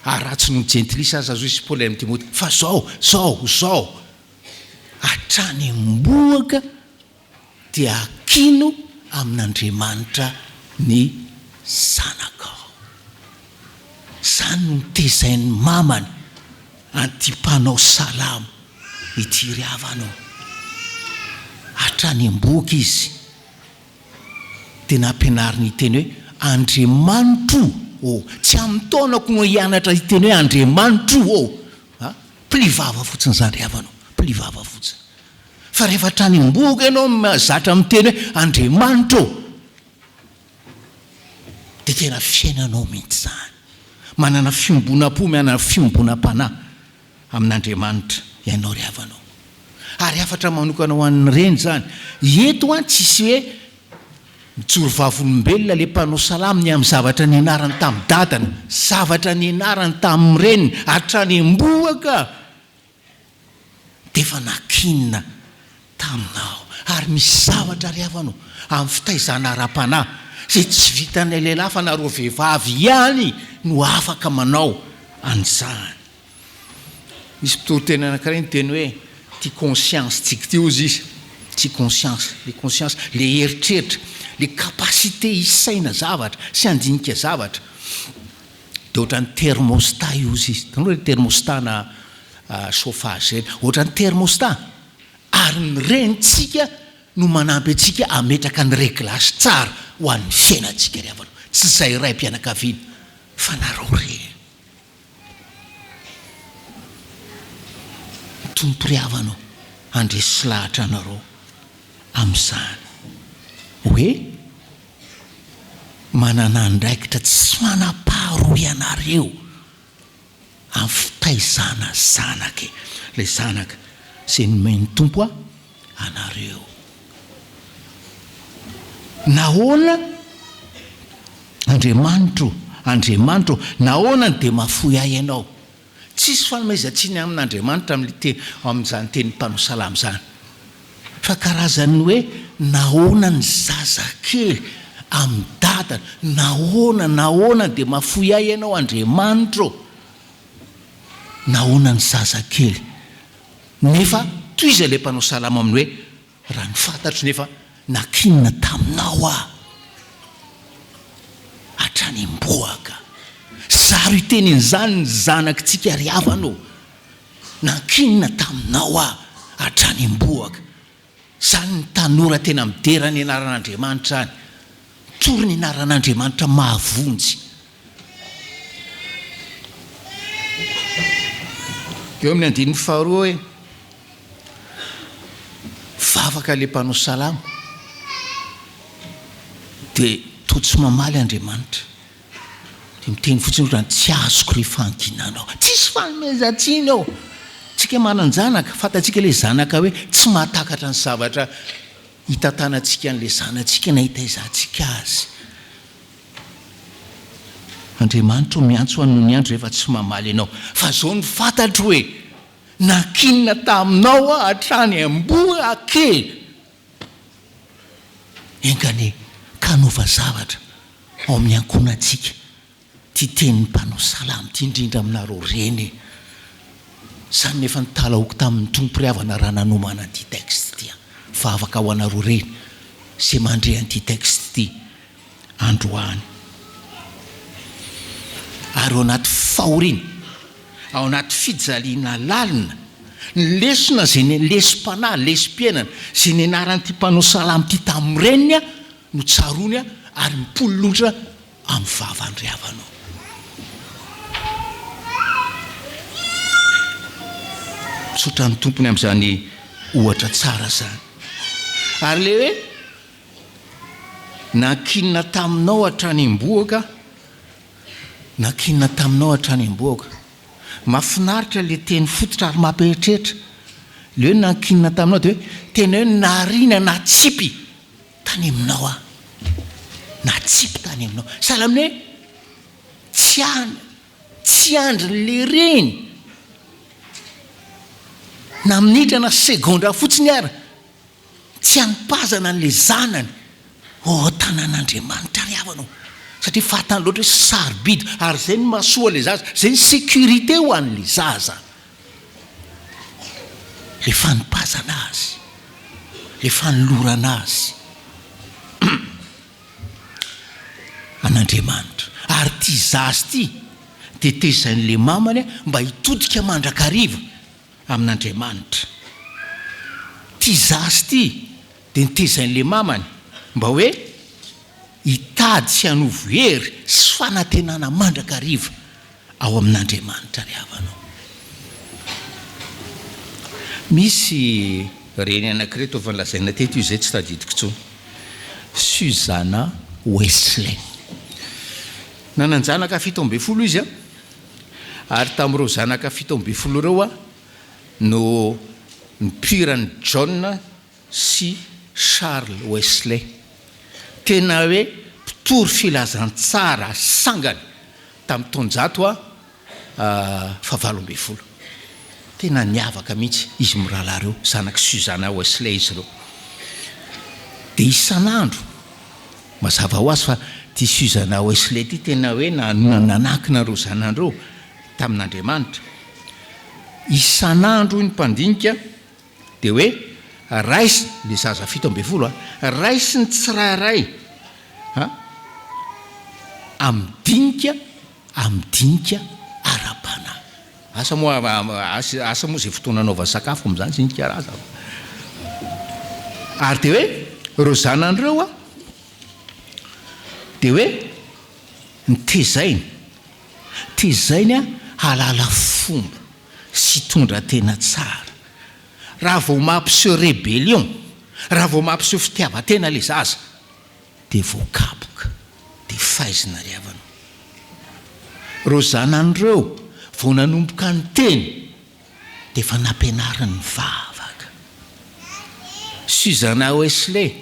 Aratsy no gentilisa aza zo isy problème Timoty. Fa zao hatrany amboaka dia akino amin'Andriamanitra ny zanakao. Zany no tezain'ny mamany antipanao salamo ity ry havanao. Hatrany amboaka izy dia nampianariny iteny hoe Andriamanitro. Tsy amin'ny taonako no hianatra iteny hoe Andriamanitro. Plivava fotsiny zany ry havanao, plivava fotsiny. Fa rehefa hatrany amboaka ianao zatra miteny hoe Andriamanitro dia tena fiainanao mihitsy zany. Manana fiombonam-po, manana fiombonam-panahy amin'Andriamanitra ianao ry havanao. Ary afatra manokana ho an'ny reny zany. Eto tsisy hoe mijoro Vavolombelona le mpanao salamo ny amin'ny zavatra ny anarany tamin'ny dadana, zavatra ny anarany tamin'ny reniny, hatrany amboaka dia efa nakinina taminao. Ary misy zavatra ry havanao amin'ny fitaizana ara-panahy zay tsy vitan'ny lehilahy fa nareo vehivavy ihany no afaka manao an'izany. Misy mpitoriteny anankiray teny hoe ty conscience tsika ty ozy izy, ty conscience, le conscience, le eritreritra, le capacité isaina zavatra sy andinika zavatra dia ohatran'ny thermostat iozy izy. Tanora le thermostat na chauffage reny, ohatran'ny thermostat. Ary ny renitsika no manampy antsika ametraka ny réglage tsara ho an'ny fiainantsika ry havana. Tsy izay ray mpianakaviana fa nareo reny. Tompo ry havanao andresy lahatra anareo amin'izany hoe manana andraikitra tsy manam-paharoa ianareo amin'ny fitaizana zanaka. Ilay zanaka izay nomeny tompo anareo. Nahoana Andriamanitro, nahoana dia mafoy ahy ianao. Tsisy fanomezantsiny amin'Andriamanitra amin'izany teny mpanao salamo zany. Fa karazany hoe nahoana ny zazakely amin'ny dadana, nahoana dia mafoy ahy ianao Andriamanitro. Nahoana ny zazakely. Nefa toy izay ilay mpanao salamo aminy hoe raha ny fantatro nefa nakinina taminao hatrany amboaka. Zaro itenin'izany ny zanakitsika ry havanao. Nakinina taminao hatrany amboaka. Zany ny tanora tena midera ny anaran'Andriamanitra any. Tory ny anaran'Andriamanitra mahavonjy. Eo amin'ny andininy faharoa hoe vavaka le mpanao salamo dia toa tsy mamaly Andriamanitra. Dia miteny fotsiny ohatrany tsy azoko ry fanginanao. Tsisy fanomezantsiny ao. Tsika manan-janaka, fantatsika ilay zanaka hoe tsy mahatakatra ny zavatra hitantanantsika n'ilay zanantsika na hitaizantsika azy. Andriamanitra miantso anno ny andro rehefa tsy mamaly ianao. Fa zao ny fantatro hoe nakinina taminao hatrany amboa kely. Engany kanova zavatra ao amin'ny ankonantsika. Ty tenin'ny mpanao salamo ty indrindra aminareo reny. Zany nefa nitalaoko tamin'ny tompo-piriavana raha nanomana an'ity texte ity fa afaka ho anareo reny sy mandre an'ity texte ity androany. Ary ao anaty fahoriana, ao anaty fijaliana lalina, ny lesona zay ny lesom-panahy, lesom-piainana zay ny anaran'ity mpanao salamy ity tamin'ny reniny no tsarony ary mipololotra amin'ny vavandriavanao. Misaotra ny tompony amin'izany ohatra tsara zany. Ary le hoe nankinina taminao hatrany am-boaka, nankinina taminao hatrany am-boaka. Mahafinaritra le teny fototra ary mampieritreritra. Le hoe nankinina taminao dia hoe tena hoe nariana natsipy tany aminao natsipy tany aminao. Sahala amin'ny hoe tsy andry le reny na minitra na segondra fotsiny ara tsy anipazana n'le zanany tanàn'Andriamanitra riavanao satria fatany loatra hoe sarobidy ary zay ny mahasoa le zaza, zay ny sécurité ho an'le zaza, le fanipazana azy, le fanolorana azy an'Andriamanitra. Ary ty zazy ty dia tezain'le mamany mba hitodika mandrakariva amin'Andriamanitra. Ty zazy ty dia nitezain'le mamany mba hoe hitady sy hanovo hery sy fanantenana mandrakariva ao amin'Andriamanitra riavanao. Misy reny anankireto efa nolazaina teto io zay tsy tadidiko intsony. Suzana Wesley. Nanan-janaka 17 izy ary tamin'ireo zanaka 17 ireo no nipirany John sy Charles Wesley. Tena hoe mpitory filazantsara sangany tamin'ny taonjato fa 18. Tena niavaka mihitsy izy mirahalahy reo, zanaky Suzana Wesley izy reo. Dia isan'andro mazava ho azy fa ty Suzana Wesley ty tena hoe nanakina reo zanandreo tamin'Andriamanitra. Isan'andro ny mpandinika dia hoe raisy le zaza 17 raisy ny tsirairay amidinika arabana. Asa moa zay fotoana anaovana sakafo amin'izany sy nika raza. Ary dia hoe reo zanandreo dia hoe tezainy halala fomba sy tondra tena tsara. Raha vao mampiseho rébellion, raha vao mampiseho fitiavatena le zaza dia voakapoka, dia faizina riavana. Reo zanandreo vao nanomboka ny teny dia efa nampianarany mivavaka. Suzana Wesley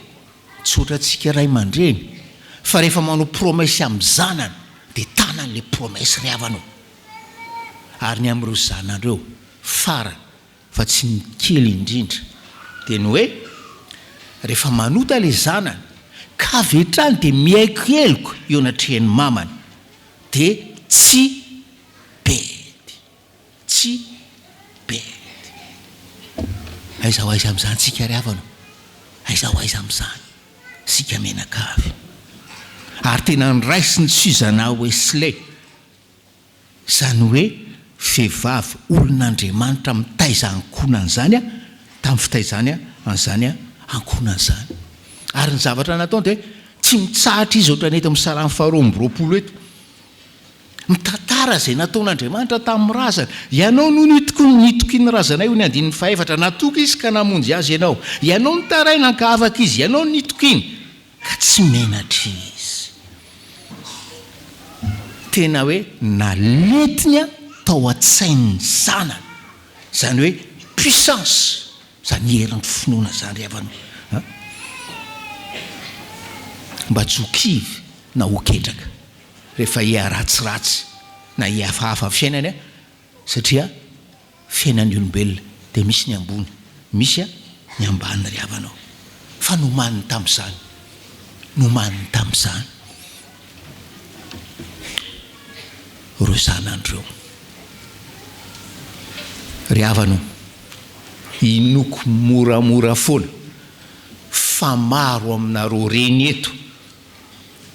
tsotratsika ray aman-dreny fa rehefa manao promesy amin'ny zanany dia tanan'le promesy riavanao. Ary ny amin'ireo zanandreo farany fa tsy ny kely indrindra dia ny hoe rehefa manota le zanany ka vetrany dia mihaikoheloko eo anatrehany mamany dia tsy bedy. Aiza ho aiza amin'izany tsika riavanao, aiza ho aiza amin'izany sika menakavy. Ary tena niraisy ny Suzana Wesley zany hoe vehivavy olon'Andriamanitra mitaiza ankonan'izany tamin'ny fitaizany an'izany ankonan'izany. Ary ny zavatra nataony dia tsy mitsahatra izy ohatran'ny eto amin'ny Salamy 2:20 eto. Mitantara zay nataon'Andriamanitra tamin'ny razana. Ianao no nitokiany razanay ho ny 4 natoky izy ka namonjy azy ianao. Ianao nitaray nankavaka izy, ianao nitokiany ka tsy menatra izy. Tena hoe naletiny tao an-tsain'ny zanany, zany hoe puissance, zany herin'ny finoana zany riavanao. Mba jokivy na hoketraka rehefa hiaratsiratsy na hihafahafa fiainany satria fiainan'ny olombelona dia misy ny ambony, misy ny ambany riavanao. Fa nomaniny tamin'izany reo zanandreo ry havano inoko moramora foana fa maro aminareo reny eto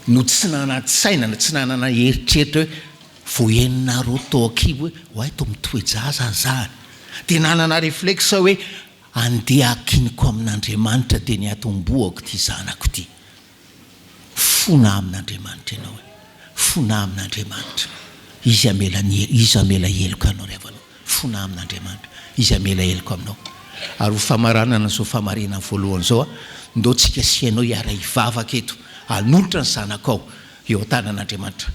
no tsy nanatsainana tsy nanana heritreritra hoe voenonareo tao akibo hoe to mitoejaza zany dia nanana réflexe hoe andeha akiniko amin'Andriamanitra dia ny atomboako ty zanako ty fona amin'Andriamanitra ianao hoe fona amin'Andriamanitra izy amela heloko anao ry havanao fona amin'Andriamanitra izy amela heloko aminao ary ho famaranana zao famarina voalohany zao ndao tsika sianao hiara hivavaka eto anolotra ny zanakao eo an-tanan'Andriamanitra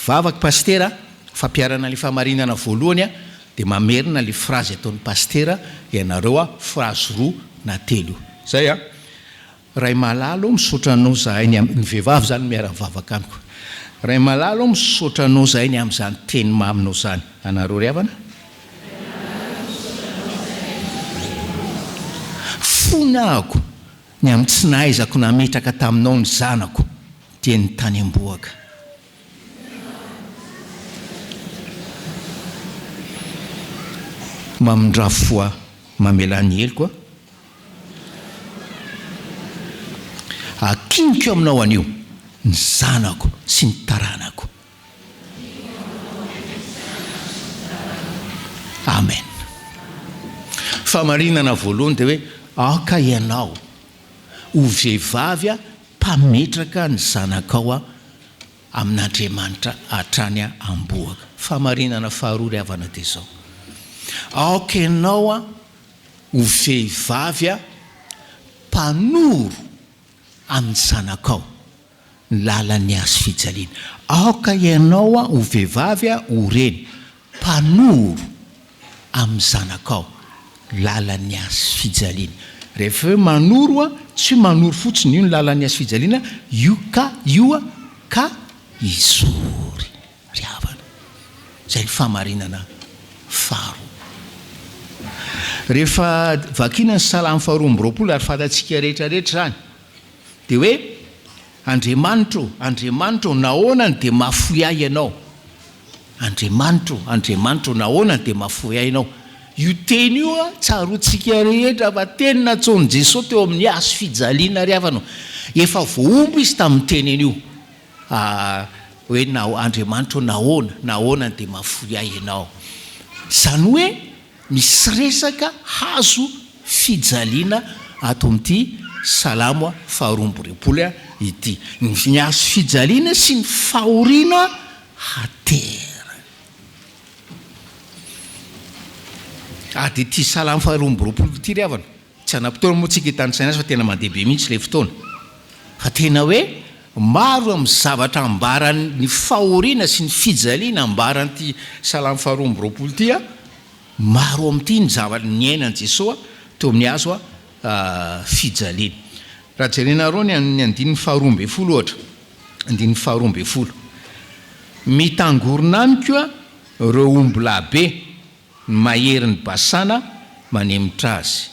vavaka pastera fampiarana le famarinana voalohany dia mamerina le frazy ataon'ny pastera ianareo frazy roa na telo zay ray malalo misaotranao zahay ny vehivavy zany miara mivavaka amiko ray malalo misotranao zahay ny amin'izany teny maminao zany anareo ry havana fonako ny amin'ny tsy nahaizako nametraka taminao ny zanako tiany tany amboaka mamindra foa mamelany heloko akiniko aminao anio ny zanako sy ny taranako amen famarinana voalohany dia hoe aka ianao ho vehivavy mpametraka ny zanakao amin'Andriamanitra hatrany amboaka famarinana faharoa ry havana dia zao aoka ianao ho vehivavy mpanoro amin'ny zanakao ny lalan'ny azo fijaliana aoka ianao ho vehivavy ho reny mpanoro amin'ny zanakao lalan'ny azo fijaliana rehefa hoe manoro tsy manoro fotsiny io ny lalan'ny azo fijaliana io ka izory ry havana zay ny famarinana faharoa rehefa vakina ny salamy faharoa amby roapolo ary fantatsika rehetrarehetra zany dia hoe Andriamanitra nahoanany dia mahafoy ahy ianao Andriamanitra nahoanany dia mahafoy ahy ianao io teny io tsaroantsika rehetra fa teny natsaon'i Jesosy teo amin'ny azo fijaliana ry havanao efa voaomby izy tamin'ny teneny io hoe Andriamanitra nahoanany dia mahafoy ahy ianao zany hoe misy resaka hazo fijaliana ato amin'ity salamo faharoa amby roapolo ity ny hazo fijaliana sy ny fahoriana hatera dia ity salamo faharoa amby roapolo ity ry havana tsy anam-potoana moa tsika hitanysaina azy fa tena mandeha be mihitsy ilay fotoana fa tena hoe maro amin'ny zavatra ambarany fahoriana sy ny fijaliana ambaran'ity salamo faharoa amby roapolo ity maro amin'ity ny zavatra ny ainan'i Jesosy teo amin'ny azo fijaliana raha jerenareo ny andininy faharoa amby folo ohatra andininy faharoa amby folo mitangorona amiko reo omby lahibe ny maherin'ny basana manemitra azy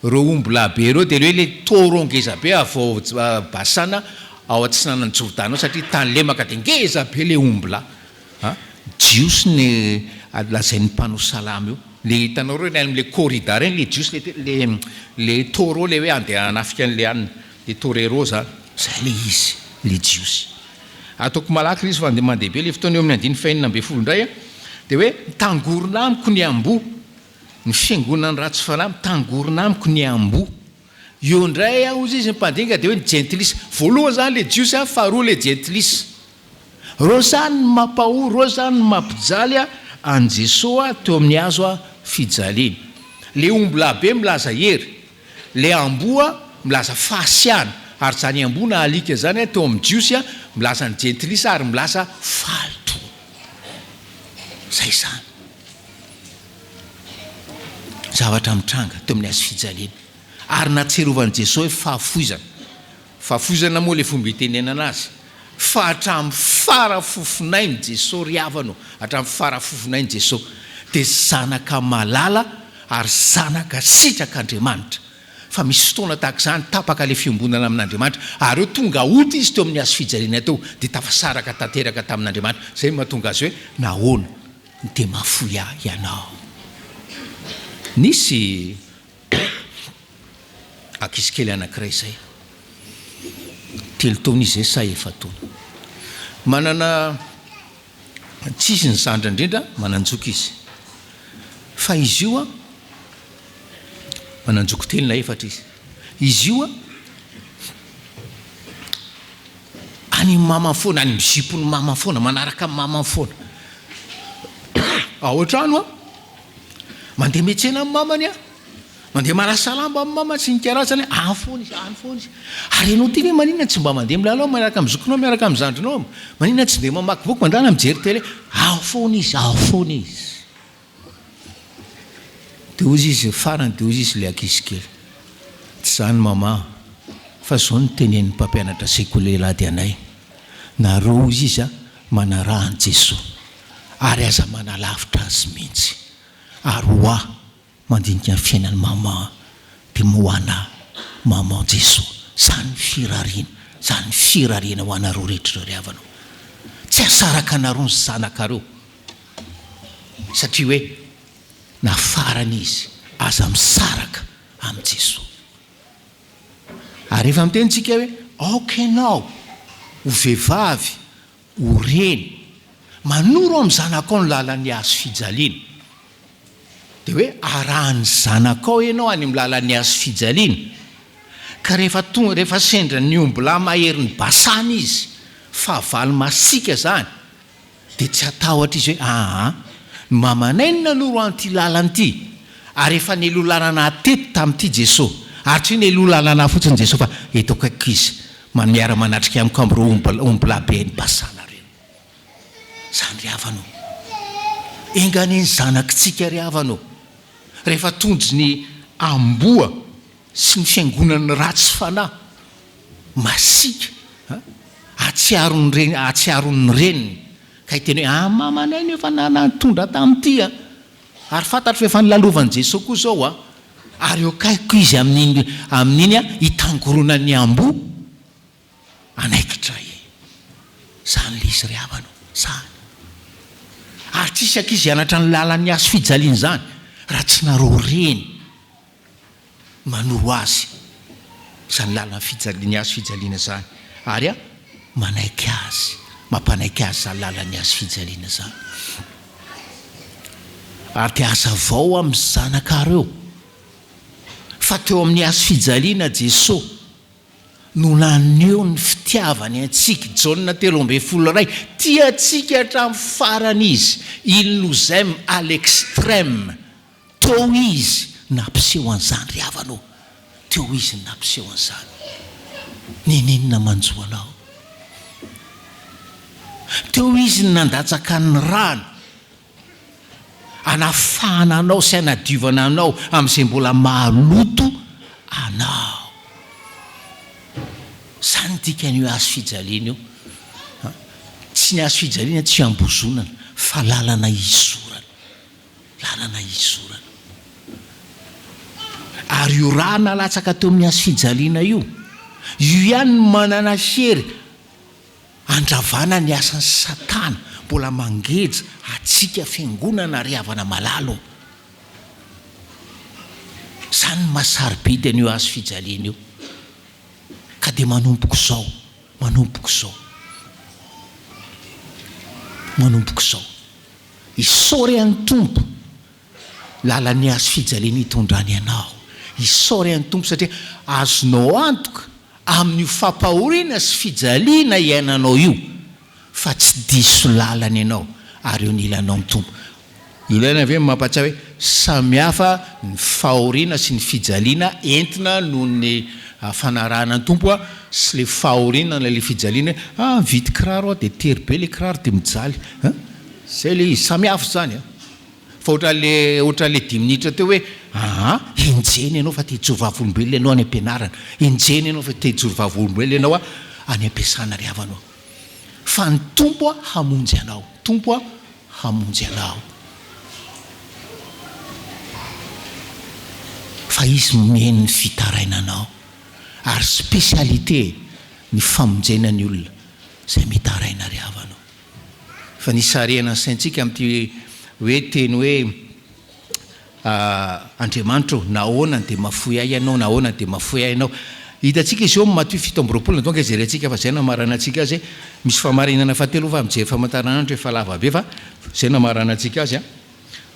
reo omby lahibe reo dia hoe le toro ngeza be avao basana ao antsinanan'ny Tsodrano satria tany lemaka dia ngeza be le omby lahy jiosy ny lazain'ny mpanao salama io le hitanao reo amin'le corrida reny le jiosy le toro le hoe andeha anafika an'le anina le torero zany zay le izy le jiosy ataoko malaky izy fa mandeha be le fotoana eo amin'ny andiny fahinina amby folo indray dia hoe tangorona amiko ny ambo ny fiangonany ratsy fanahy tangorona amiko ny ambo eo indray ozy izy mpandinika dia hoe ny gentilisa voalohany zany le jiosy faharoa le gentilisa reo zany ny mampahory reo zany ny mampijaly an Jesosy teo amin'ny azo fijaliana le omby lahibe milaza hery le amboa milaza fahasiana ary zany amboa na alika zany teo amin'ny jiosy milaza ny gentilisa ary milaza falto zay zany zavatra mitranga teo amin'ny azo fijaliana ary natserovan'i Jesosy fahafoizana moa le fomba itenenana azy fa hatramin'ny farafofinainy Jesosy ry havanao hatramin'ny farafofinainy Jesosy dia zanaka malala ary zanaka sitrak'Andriamanitra fa misy fotoana tahaka izany tapaka le fiombonana amin'Andriamanitra ary eo tonga ota izy teo amin'ny azo fijaliana teo dia tafasaraka tanteraka tamin'Andriamanitra zay mahatonga azy hoe nahoana dia mahafoy ahy ianao nisy ankizy kely anankiray zay telo taona izy zay sa efa taona manana tsisy ny zandra indrindra mananjoka izy fa izy io a mananjoko telo na efatra izy io a any mama foana any mizipony mama foana manaraka mama foana ao an-trano a mandeha metsena amin'ny mamany a mandeha marasalamba amin'ny mama tsy nikarazany any foana izy ary ianao ty ve maninona tsy mba mandeha milalao miaraka amin'ny zokinao miaraka amin'ny zandrinao maninona tsy dia mamaky boky mandrana mijery tele ao foana izy dia ozy izy farany dia ozy izy le ankizy kely tsy zany mama fa zao ny tenen'ny mpampianatra sekoly lady anay nareo izy izy a manarahany Jesosy ary aza manalavitra azy mihitsy ary hoa mandinika ny fiainany mama dia moana mama Jesosy zany firariana ho anareo rehetra ry havanao tsy asaraka anareo ny zanakareo satria hoe nafarany izy aza misaraka amin'ny Jesosy ary efa mitentsika hoe aokenao ho vehivavy ho reny manoro amin'ny zanakao ny lalan'ny azo fijaliana dia hoe arahany zanakao ianao any amin'ny lalan'ny azo fijaliana ka rehefa sendra ny ombola mahery ny basana izy fahavalo masika zany dia tsy atahotra izy hoe ny mamanay ny nanoro an'ity lalanyity ary efa nelolalana teto tamin'ity Jesosy ary tsy nelolalana fotsiny Jesosy fa eto kaiky izy miara manatrika amiko amin'ireo ombola be ny basana reny zany ry havanao engany ny zanakitsika ry havanao rehefa tonjy ny amboa sy ny fiangonany ratsy fanahy masika atsiaron'ny reniny ka hiteny hoe mamanay ny efa natondra tamin'ity ary fantatra fa efa nilalovany Jesosy koa zao ary eo kaiky izy amin'iny hitangorona ny amboa anaikitra zany le izy ry havanao zany ary tsisy ankizy hianatra ny lalan'ny azo fijaliana zany raha tsy nareo reny manoro azy zany lalan'ny azo fijaliana zany ary manaiky azy mampanaiky azy zany lalan'ny azo fijaliana zany ary dia aza vao amin'ny zanakareo fa teo amin'ny azo fijaliana Jesosy no naneo ny fitiavany antsika Jauna 13 tiatsika hatramin'ny farany izy il nous aime à l'extrême teo izy nampiseho an'izany ry havanao teo izy nampiseho an'izany ninina manjoanao teo izy nandatsaka ny rano anafahana anao sy anadiovana anao amin'izay mbola mahaloto anao zany dikan'io azo fijaliana io tsy ny azo fijaliana tsy ambozonana fa lalana isorana ary io raha nalatsaka teo amin'ny azo fijaliana io ihany no manana hery andravana ny asan'ny Satana mbola mangeja atsika fiangonana ry havana malalo zany masarobidy an'io azo fijaliana io ka dia manompoko zao isory an'ny tompo lalan'ny azo fijaliana hitondrany ianao isory an'ny tompo satria azonao antoka amin'io fampahoriana sy fijaliana iainanao io fa tsy diso lalany ianao ary eo nilanao ny tompo ilaina avy mampatsiahy hoe samihafa ny fahoriana sy ny fijaliana entina noho ny fanarahana ny tompo sy le fahoriana na le fijaliana vity kiraro dia tery le kiraro dia mijaly zay le izy samihafa zany fa ohatra le 10 minitra teo hoe enjeny ianao fa te hijoro vavolombelona ianao any ampianarana enjeny ianao fa te hijoro vavolombelona ianao any ampiasana ry havanao fa ny tompo hamonjy anao fa izy miheny ny fitarainanao ary spécialité ny famonjena ny olona zay mitaraina ry havanao fa nisy sarihana saintsika amin'ity hoe teny hoe Andriamanitra nahoana dia mafoy ay ianao, nahoana dia mafoy ay ianao. Hitantsika izy eo Matthieu 7:20 donc jerentsika fa zay namarana antsika azy misy famarinana fahatelo fa mijery famantaranandro efa lava be fa zay namarana antsika azy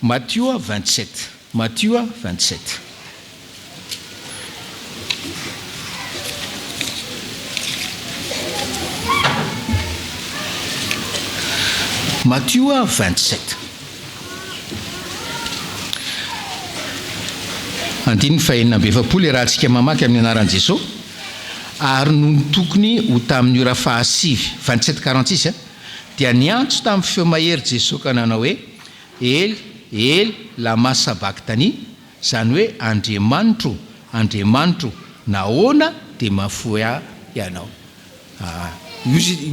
Matthieu 27 Matthieu 27 Matthieu 27 andiny fahenina amby efapolo raha antsika mamaky amin'ny anaran'i Jesosy ary noho tokony ho tamin'ny ora fahasivy 27:46 dia niantso tamin'ny feo mahery Jesosy ka nanao hoe Eli lama sabachthani, zany hoe Andriamanitro Andriamanitro nahoana dia mafoy ianao.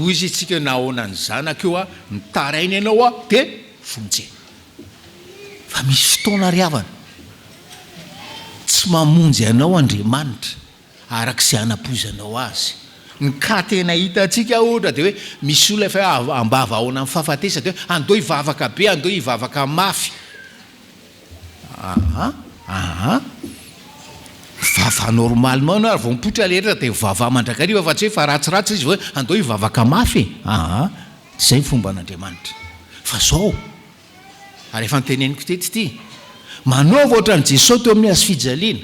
Izy tsika nahoana ny zanakeo nitarainy ianao dia vonjeny. Fa misy fotoana riavana tsy mamonjy ianao Andriamanitra arak'izay anam-poizanao azy. Ny ka tena hitantsika ohatra dia hoe misy olona efa ambava ahoana amin'ny fahafatesa dia hoe andao hivavaka be, andao hivavaka mafy. Vava normalement na vao mipoitra letra dia vava mandrakariva fa tsy hoe fa ratsiratsy izy hoe andao hivavaka mafy. Zay fomba an'Andriamanitra. Fa zao ary efa niteneniko teto ity manaova ohatran'ny Jesosy teo amin'ny hazofijaliana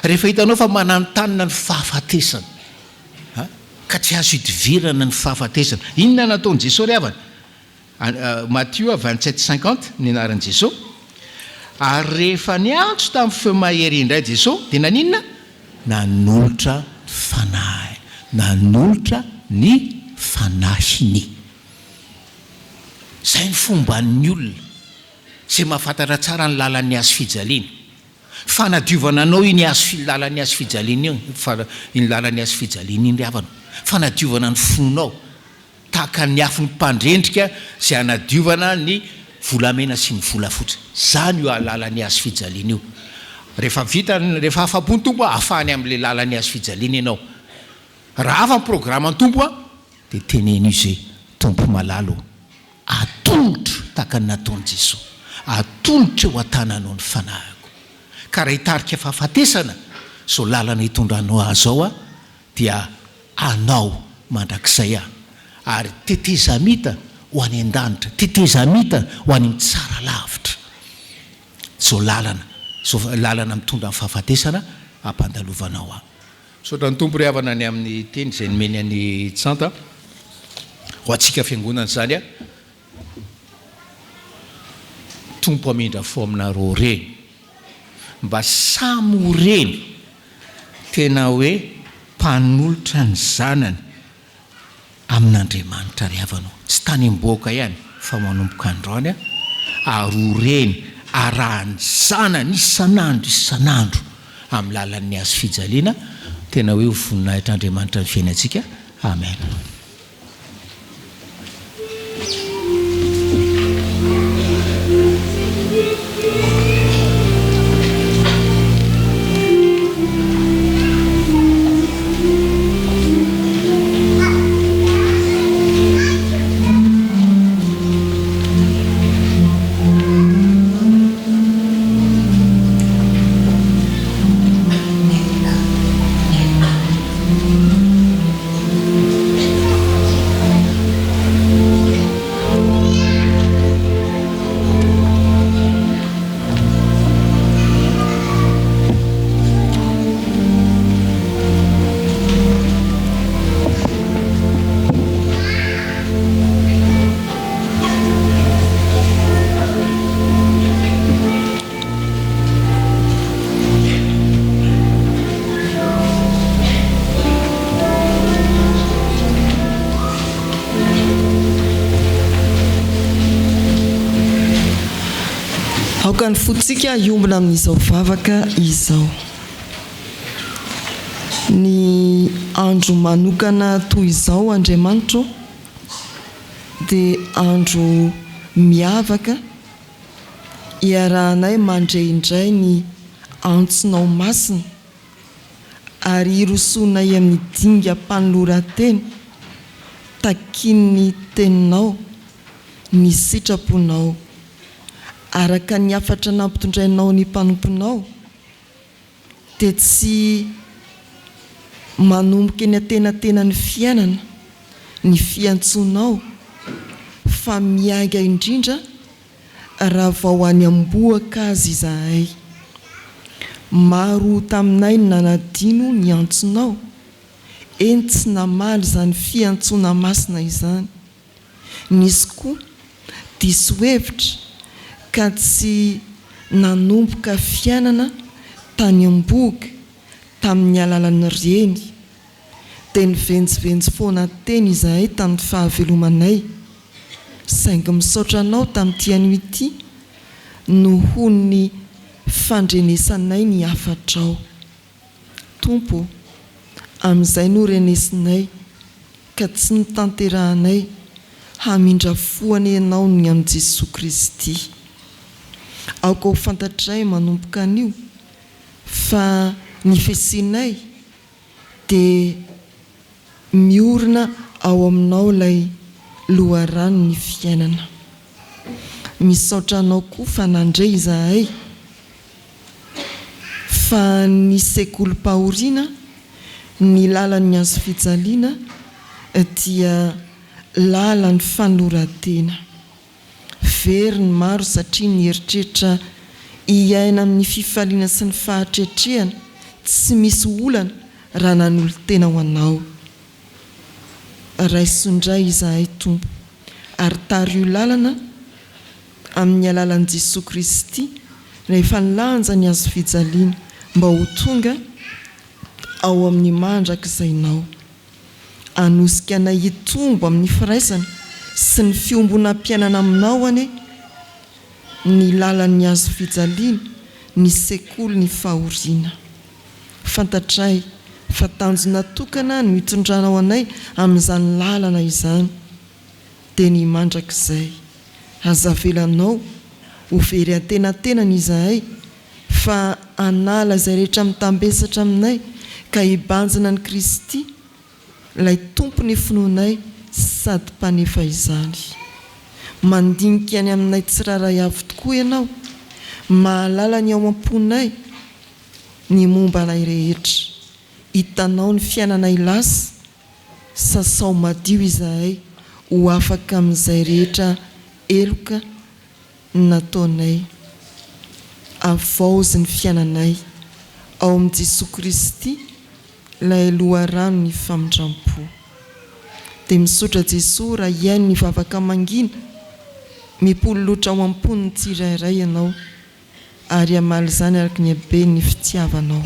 rehefa hitanao fa mananontanyna ny fahafatesana ka tsy azo hidivirana ny fahafatesana. Inona nataon'i Jesosy ry havana? Matthieu 27:50 ny anaran'i Jesosy. Ary rehefa niantso tamin'ny feo mahery indray Jesosy dia naninona? Nanolotra fanahy, nanolotra ny fanahiny. Zay ny fomban'ny olona zay mahafantatra tsara ny lalan'ny hazofijaliana. Fanadiovana anao iny lalan'ny hazofijaliana io, iny lalan'ny hazofijaliana iny ry havana. Fanadiovana ny fononao tahaka ny afon'ny mpandrendrika zay anadiovana ny volamena sy ny volafotsy. Zany io lalan'ny hazofijaliana io. Rehefa vita, rehefa afa-pony tompo afahany amin'ilay lalan'ny hazofijaliana ianao. Raha afa ny programan'ny tompo dia teneny izy tompo malalo atolotra tahaka ny nataon'i Jesosy. Atolotra eo an-tananao ny fanahiko. Ka raha hitarika fahafatesana zao lalana hitondranao azao dia anao mandrakizay ary tetezamita ho any an-danitra, tetezamita ho any tsara lavitra. Zao lalana mitondra ny fahafatesana ampandalovanao Saotra ny tompo ry havana ny amin'ny teny izay nomeny any Tsanta ho antsika fiangonana zany tompo amindra fo aminareo reny mba samy ho reny tena hoe mpanolotra ny zanany amin'Andriamanitra ry havanao. Tsy tany mboaka ihany fa manomboka androany ary ho reny arahany zanany isanandro amin'ny lalan'ny hazofijaliana tena hoe ho voninahitr'Andriamanitra ny fiainantsika. Amen. Aoka ny fotsika iombona amin'izao vavaka izao. Ny andro manokana toy izao Andriamanitro dia andro miavaka iarahanay mandray indray ny antsonao masina ary irosonay amin'ny dinga mpanoloran-teny takin'ny teninao ny sitraponao araka ny afatra nampitondrainao ny mpanomponao dia tsy manomboka eny atenatena ny fiainana ny fiantsonao fa miaiga indrindra raha vao any amboaka azy izahay. Maro taminay ny nanadino ny antsonao, eny tsy namaly izany fiantsona masina izany. Nisy koa diso hevitra ka tsy nanomboka fiainana tany amboaka tamin'ny alalan'ny reny, dia nivenjivenjy foana teny izahay tamin'ny fahavelomanay, saingy misaotra anao tamin'ity anio ity noho ny fandrenesanay ny afatrao. Tompo, amin'izay no renesinay ka tsy nitanterahanay hamindra foana ianao ny amin'i Jesosy Kristy. Aoka ho fantatray manomboka anio fa ny fesinay dia miorina ao aminao ilay loharano ny fiainana. Misaotra anao koa fa nandray izahay fa ny sekolim-pahoriana ny lalan'ny azo fijaliana dia lalan'ny fanorantena. Very ny maro satria ny heritreritra iaina amin'ny fifaliana sy ny fahatretrehana tsy misy olana raha nanolo tena ho anao. Raisondray izahay Tompo, ary tary io lalana amin'ny alalan'i Jesosy Kristy rehefa nilanja ny azo fijaliana mba ho tonga ao amin'ny mandrak'izainao. Anosika anay hitombo amin'ny firaisana sy ny fiombonam-piainana aminao ane ny lalan'ny azo fijaliana, ny sekoly ny fahoriana. Fantatray fa tanjona tokana no hitondranao anay amin'izany lalana izany, dia ny mandrakizay azavelanao ho very antenantenany izahay fa anala izay rehetra mitambesatra aminay ka hibanjina ny Kristy ilay tompony finoanay sady mpanefa izany. Mandinika any aminay tsiraray avy tokoa ianao, mahalala ny ao am-ponay ny momba anay rehetra. Hitanao ny fiainanay lasa, sasao madio izahay ho afaka amin'izay rehetra eloka nataonay. Avaozy ny fiainanay ao amin'i Jesosy Kristy ilay loharano ny famindrampo. Dia misaotra Jesosy raha iainy ny vavaka mangina mipololotra ao am-poniny tsirairay ianao, ary amaly izany araka ny habe ny fitiavanao.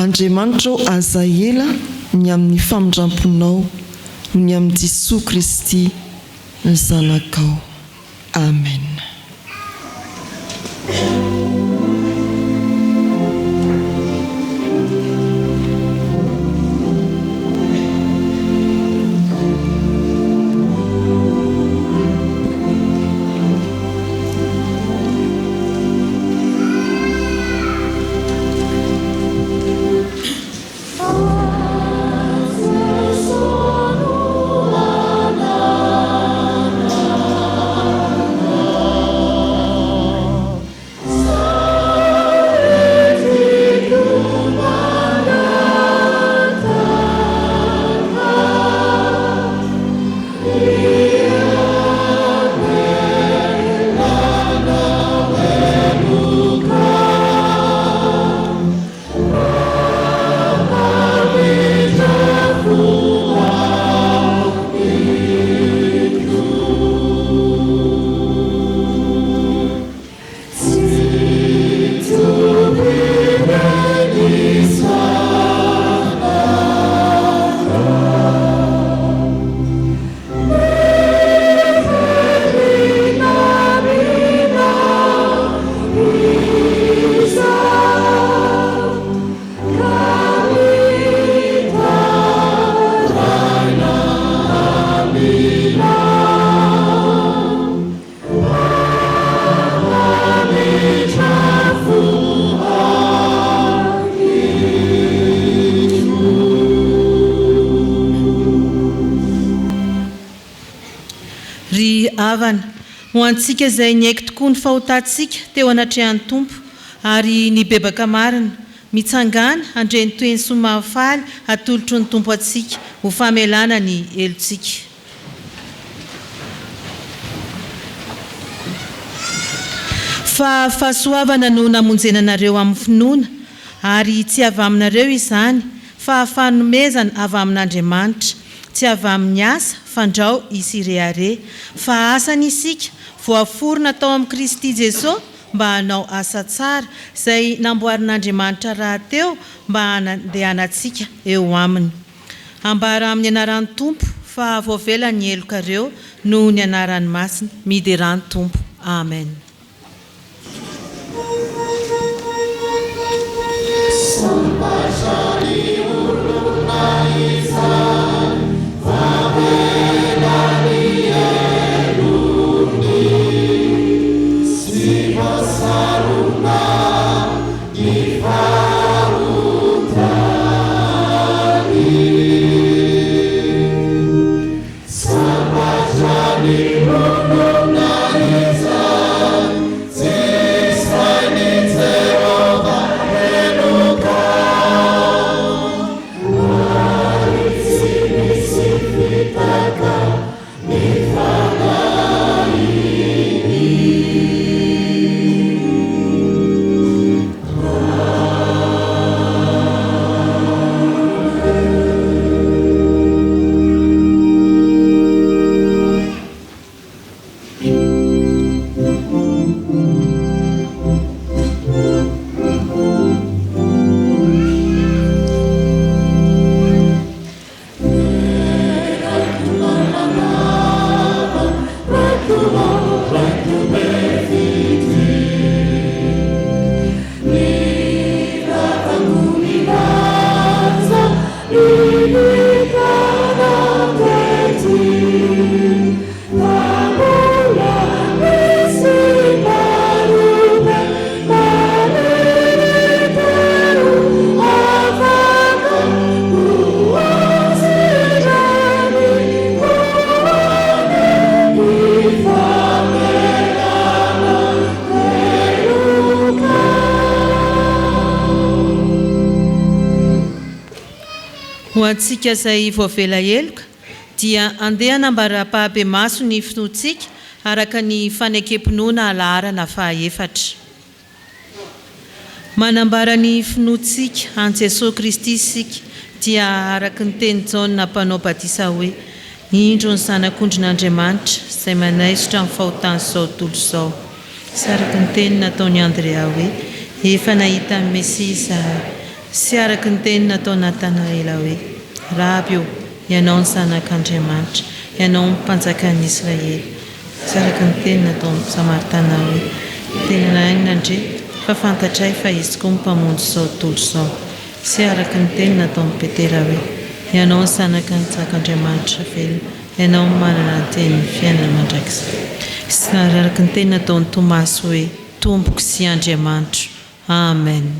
Andriamanitra aza ela ny amin'ny famindramponao ny amin'i Jesosy Kristy ny zanakao. Amen. havana ho antsika izay niaiky tokoa ny fahotantsika teo anatrehan'ny tompo ary nibebaka marina mitsangana handreny toeny somafaly atolotro ny tompo atsika ho famelana ny elontsika. Fa fahasoavana no namonjenanareo amin'ny finoana ary tsy avy aminareo izany fa fanomezana avy amin'Andriamanitra, tsy avy amin'ny asa fandrao isirehare fa asany isika voaforona tao amin'ny Kristy Jesosy mba hanao asa tsara izay namboarin'Andriamanitra rahateo mba hanandehanantsika eo aminy. Ambara amin'ny anaran'ny tompo fa voavela ny elokareo no ny anaran'ny masina mideran'ny tompo. Amen. Ho antsika izay voavela eloka dia andeha hanambara-pahabe maso ny finoantsika araka ny fanekem-pinoana alaharana faha-efatra. Manambara ny finoantsika an Jesosy Kristy isika dia araka ny teny Jaona mpanao batisa hoe indro ny zanak'ondrin'Andriamanitra izay manaisotra amin'ny fahotany izao tontolo izao. Sy araka ny teny nataony Andrea hoe efa nahita ny Mesia izahay. Sy araka ny teny nataony Natanaela hoe Rabi io, ianao ny zanak'Andriamanitra, ianao ny mpanjakan'ny Israely. Sy araka ny teny nataony Samaritana hoe tena agny nandre fa fantatray fa izy koa mpamonjy izao tontolo izao. Sy araka ny teny nataony Petera hoe ianao ny zanak'Andriamanitra velona, ianao ny manana ny tenin'ny fiainana mandrakizay. Sy araka ny teny nataony Tomasy hoe tompoko sy Andriamanitra. Amen.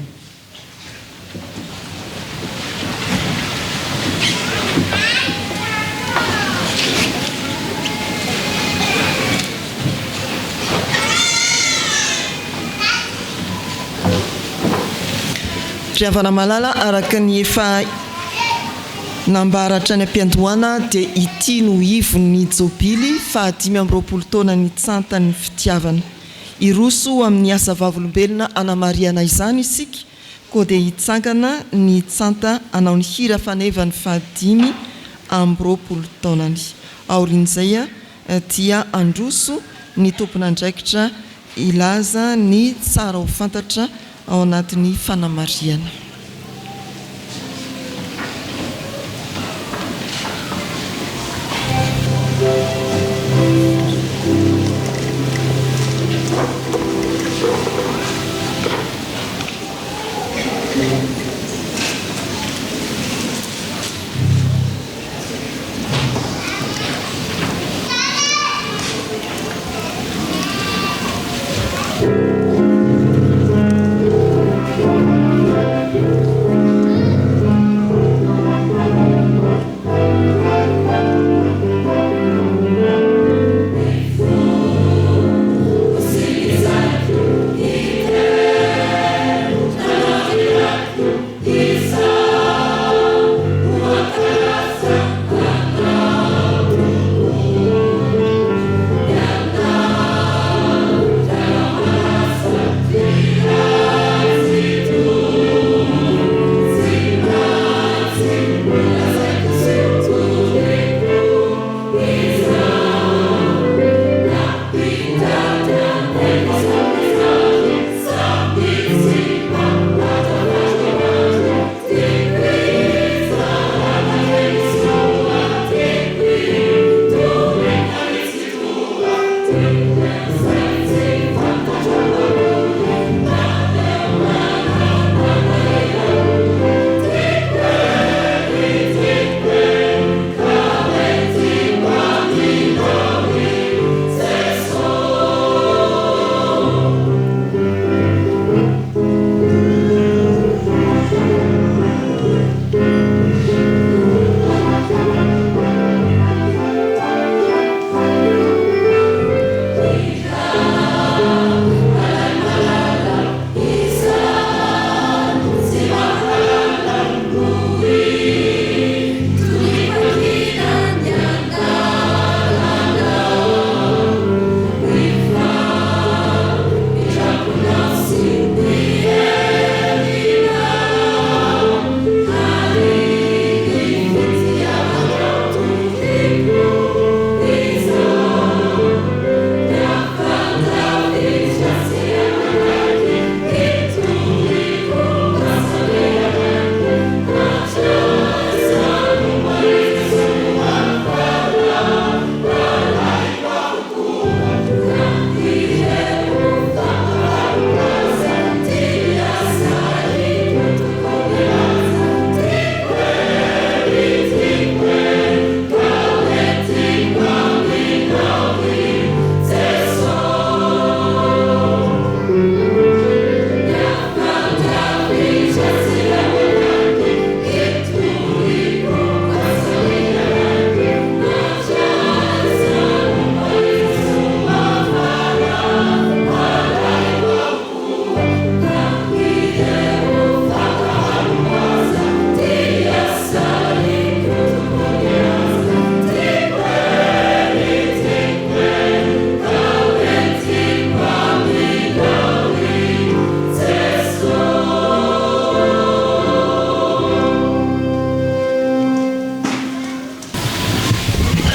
Fiavana malala araka ny efa nambaratra ny ampiandohana dia ity no Ivon'ny Jobily fa 5 taona ny Tsantan'ny Fitiavana. Iroso amin'ny asa Vavolombelona anamariana izany isika, koa dia hitsangana ny Tsanta anao ny Hira fanevany 15 taonany. Aorin'izay dia androso ny tompon'andraikitra ilaza ny tsara ho fantatra ao anatin'ny fanamariana.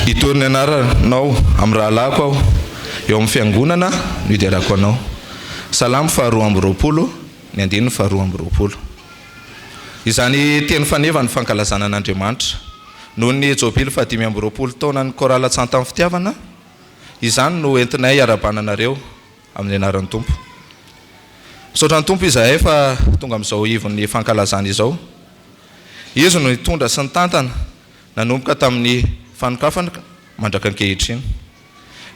Itoriny anaranao amin'ny rahalako aho eo amin'ny fiangonana no iderako anao. Salamo faharoa amby roapolo ny andininy faharoa amby roapolo. Izany teny faneva ny fankalazana an'Andriamanitra noho ny Jobily fa 5 amby roapolo taona ny Taona Tsantan'ny Fitiavana. Izany no entinay iarabananareo amin'ny anaran'ny Tompo. Tsodrano Tompo izahay fa tonga amin'izao ivon'ny fankalazana izao. Izy no nitondra sy ny tantana nanomboka tamin'ny fanokafana mandraka ankehitriny.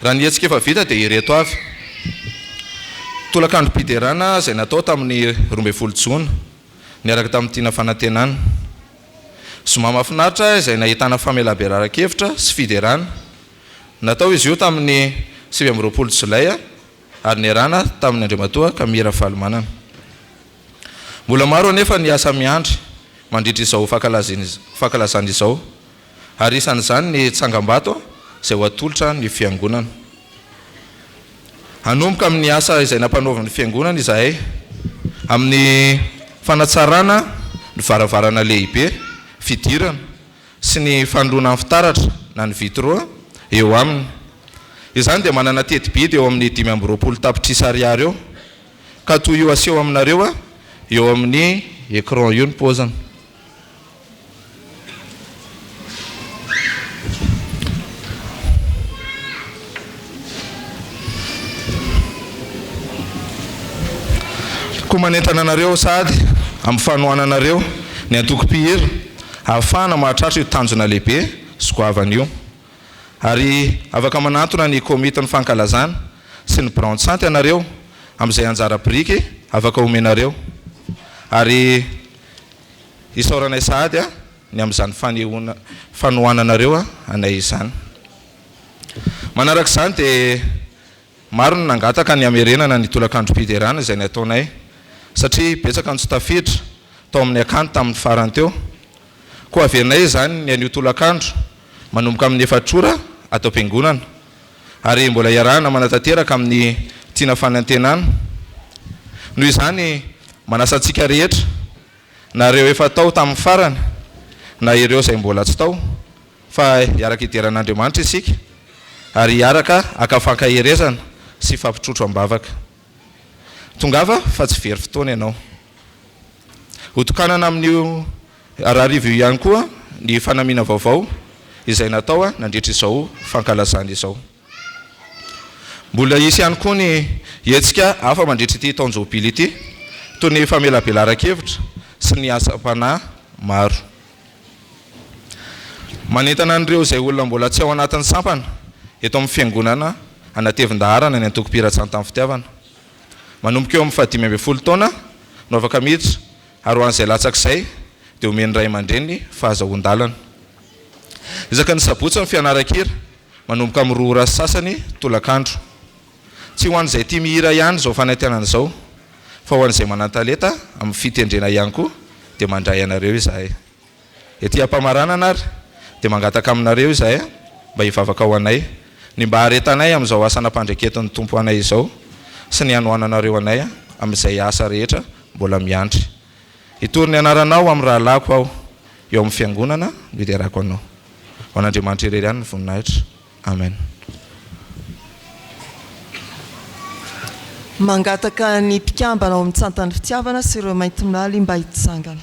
Raha ny hetsika efa vita dia ireto avy. Tolakandro Fitondrana izay natao tamin'ny 12 Jona niaraka tamin'ny tiana fanantenana. Zoma mahafinaritra izay nahitana famelabearan-kevitra sy fiderana. Natao izy io tamin'ny 7 amby roapolo Jolay ary niarana tamin'ny Andriamatoa ka Hira falomanana. Mbola maro anefa ny asa miandry mandritra izao fankalazana izao. Ary isan'izany ny tsangam-bato izay ho atolotra ny fiangonana. Hanomboka amin'ny asa izay nampanaovana ny fiangonana izahay amin'ny fanatsarana ny varavarana lehibe, fidirana sy ny fanoloana amin'ny fitaratra na ny vitro eo aminy. Izany dia manana teti-bidy eo amin'ny 5 amby roapolo tapitrisa ariary eo. Ka toy io aseho aminareo eo amin'ny écran io ny paozany. Koa manentana anareo sady amin'ny fanohananareo ny antoko-pihira ahafahana mahatratra io tanjona lehibe sy goavana io. Ary afaka manantona ny komitin'ny fankalazana sy ny brantsanty anareo amin'izay anjara biriky afaka omenareo. Ary isaoranay sady ny amin'izany fanohananareo anay izany. Manaraka izany dia maro ny nangataka ny amerenana ny tolakandro Fitondrana izay nataonay satria betsaka ny tsy tafiditra tao amin'ny akanto tamin'ny farany teo. Koa averinay izany ny an'io tolakandro manomboka amin'ny 4 ora atao am-piangonana ary mbola iarahana manatanteraka amin'ny tiana fanantenana. Noho izany manasa antsika rehetra na ireo efa tao tamin'ny farany na ireo izay mbola tsy tao fa iaraka hideran'Andriamanitra isika ary iaraka akafankaherezana sy fampitrotro ambavaka. Tongava fa tsy very fotoana ianao. Hotokanana amin'io ararivo ihany koa ny fanamiana vaovao izay natao nandritra izao fankalazana izao. Mbola isy ihany koa ny hetsika hafa mandritra ity taona Jobily ity toy ny famelabearan-kevitra sy ny asa-panahy maro. Manentana an'ireo izay olona mbola tsy ao anatin'ny sampana eto amin'ny fiangonana anatevin-daharana ny antoko-pira Tsantan'ny Fitiavana. Manomboka eo amin'ny 15 taona no afaka miditra ary ho an'izay latsak'izay dia omeny ray aman-dreny fahazahoan-dalana. Izaka ny sabotsy ny fianaran-kira manomboka amin'ny 2 ora sasany tolakandro. Tsy ho an'izay tia mihira ihany izao fanantenana izao fa ho an'izay manan-talenta amin'ny fitendrena ihany koa dia mandray anareo izahay. Ety ampamaranana ary dia mangataka aminareo izahay mba hivavaka ho anay ny mba haretanay amin'izao asa nampandraketin'ny Tompo anay izao sy ny hanohananareo anay amin'izay asa rehetra mbola miandry. Itoriny anaranao amin'ny rahalako aho eo amin'ny fiangonana no iderako anao. Ho an'Andriamanitra irery ihany ny voninahitra. Amen. Mangataka ny mpikambana ao amin'ny Tsantan'ny Fitiavana sy ireo maintimaly mba hitsangana.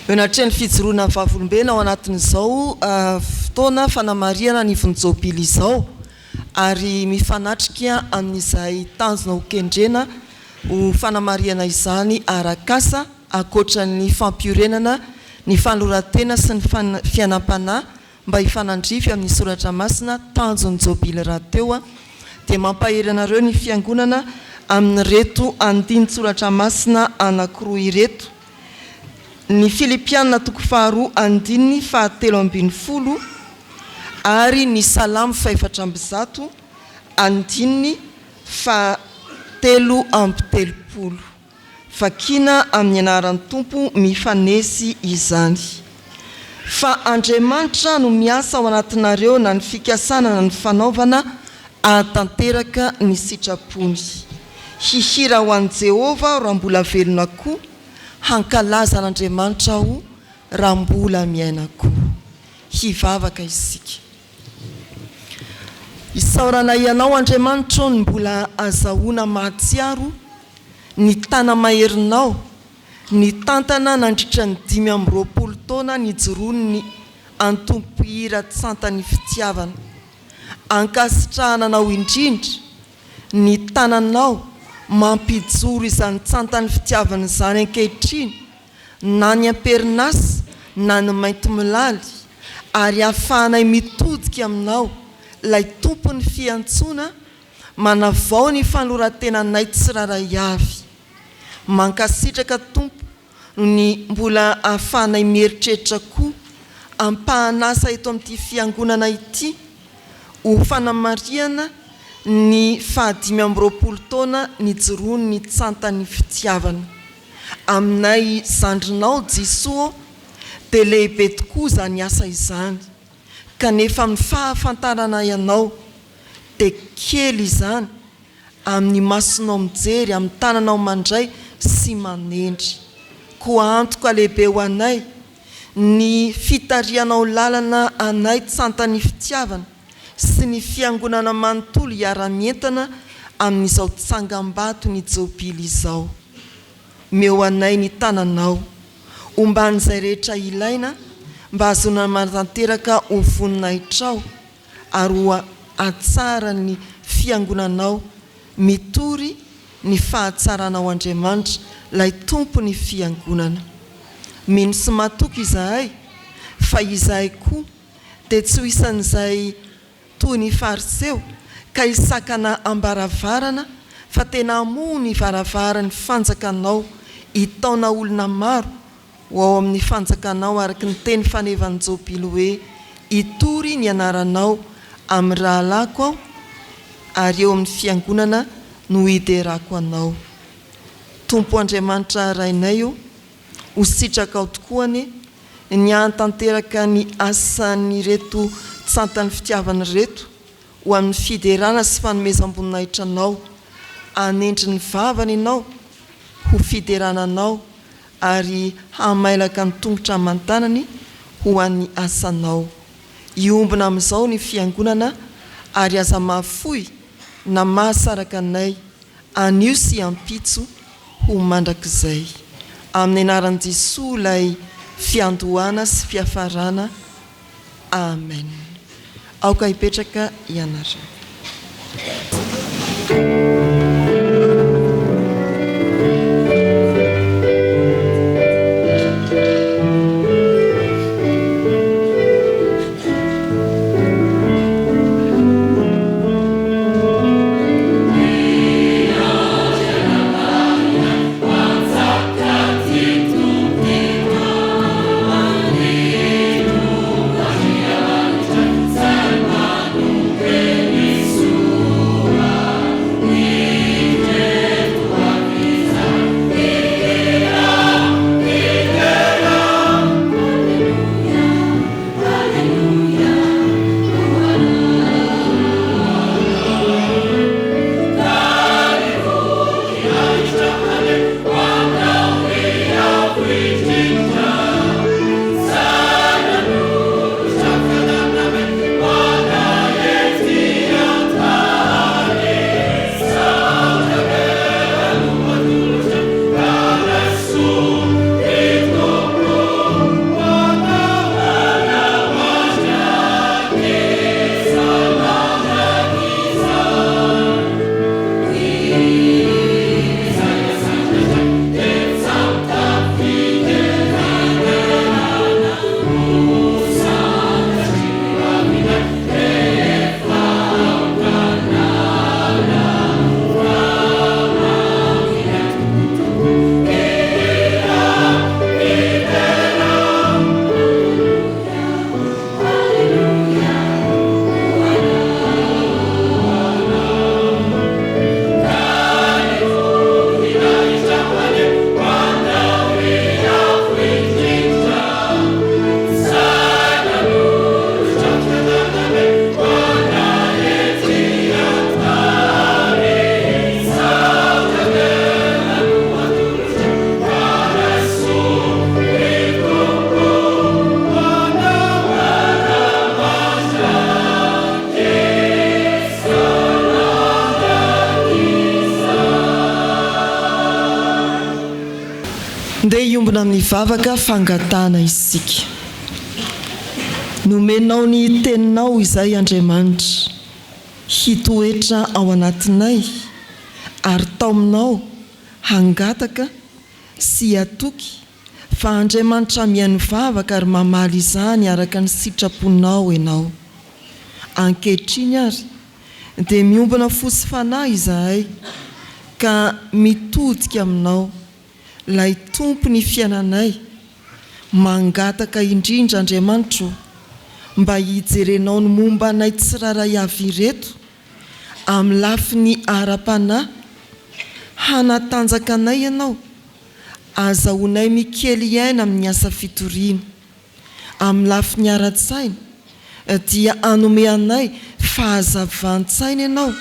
Eo anatreny fijoroana Vavolombelona ao anatin'izao fotoana fanamariana ny Ivon'ny Jobily izao ary mifanatrika amin'izay tanjona ho kendrena ho fanamariana izany arakasa akoatra ny fampiorenana ny fanoloran-tena sy ny fianam-panahy mba hifanandrify amin'ny soratra masina tanjon'ny Jobily rahateo dia mampahery anareo ny fiangonana amin'ny reto andiny soratra masina anankiroa ireto: ny Filipianina 2:2:7 ary ny Salamo 4:100 andininy 3:30. Vakina amin'ny anaran'ny Tompo mifanesy izany. Fa Andriamanitra no miasa ao anatinareo na ny fikasana na ny fanaovana atanteraka ny sitrapony. Hihira ho an'i Jehovah raha mbola velona koa, hankalaza an'Andriamanitra aho raha mbola miaina koa. hivavaka isika. Isaorana ianao Andriamanitra ny mbola azahoana mahatsiaro ny tana maherinao, ny tantana nandritra ny 520 taona nijoroany antompo Hira Tsanta'ny Fitiavana. Ankasitrahananao indrindra ny tananao mampijoro izany Tsanta'ny Fitiavana izany ankehitriny, na ny amperinasa na ny mainty milaly, ary ahafahanay mitodika aminao lay tompony fiantsoana manavao ny fanorantenanay tsiraray avy. Mankasitraka tompo ny mbola ahafahanay mieritreritra koa ampahanasa eto amin'ity fiangonana ity ho fanamariana ny 520 taona nijoroany ny Tsanta'ny Fitiavana. Aminay zandrinao Jisoa dia lehibe tokoa izany asa izany, kanefa amin'ny fahafantarana ianao dia kely izany amin'ny masonao mijery, amin'ny tananao mandray sy manendry. Koa antoka lehibe ho anay ny fitarianao lalana anay Tsanta'ny Fitiavana sy ny fiangonana manontolo hiara-mientana amin'izao tsangam-bato ny Jobily izao. Meo anay ny tananao, omban'izay rehetra ilaina mba azona mantanteraka ho voninaitrao ary ho atsara ny fiangonanao, mitory ny fahatsaranao Andriamanitra lay tompo ny fiangonana. Mino sy matoky izahay, fa izahay koa dia tsy ho isan'izay toy ny fariseo ka isakana ambaravarana, fa tena moa ny varavarany fanjakanao hitaona olona maro ho ao amin'ny fanjakanao, araka ny teny fanevan'ny Jobily hoe hitory ny anaranao amin'ny rahalako aho ary eo amin'ny fiangonana no hiderako anao. Tompo Andriamanitra rainay io, ho sitraka ao tokoany ny antanteraka ny asan'ny reto Tsanta'ny Fitiavana reto ho amin'ny fiderana sy fanomezam-boninahitra anao, anendry ny vavany ianao ho fiderananao ary hamailaka ny tongotra aman-tanany ho an'ny asanao. Iombona amin'izao ny fiangonana ary aza mahafoy na mahasaraka anay anio sy ampitso ho mandrakizay. Amin'ny anaran'i Jesosy ilay fiandohana sy fiafarana. Amen. Aoka hipetraka ianareo. We amin'ny vavaka fangatana isika. Nomenao ny teninao izay Andriamanitra hitoetra ao anatinay ary taominao hangataka sy atoky fa Andriamanitra mihaino vavaka ary mamaly izany araka ny sitraponao ianao. Ankehitriny ary dia miombona fosy fanahy izahay ka mitodika aminao lay tompo ny fiainanay, mangataka indrindra Andriamanitra mba hijerenao ny momba anay tsiraray avy ireto amin'ny lafiny ara-panahy, hanatanjaka anay ianao, azahoanay mikely aina amin'ny asa fitoriana. Amin'ny lafiny ara-tsaina dia anome anay fahazavan-tsaina ianao,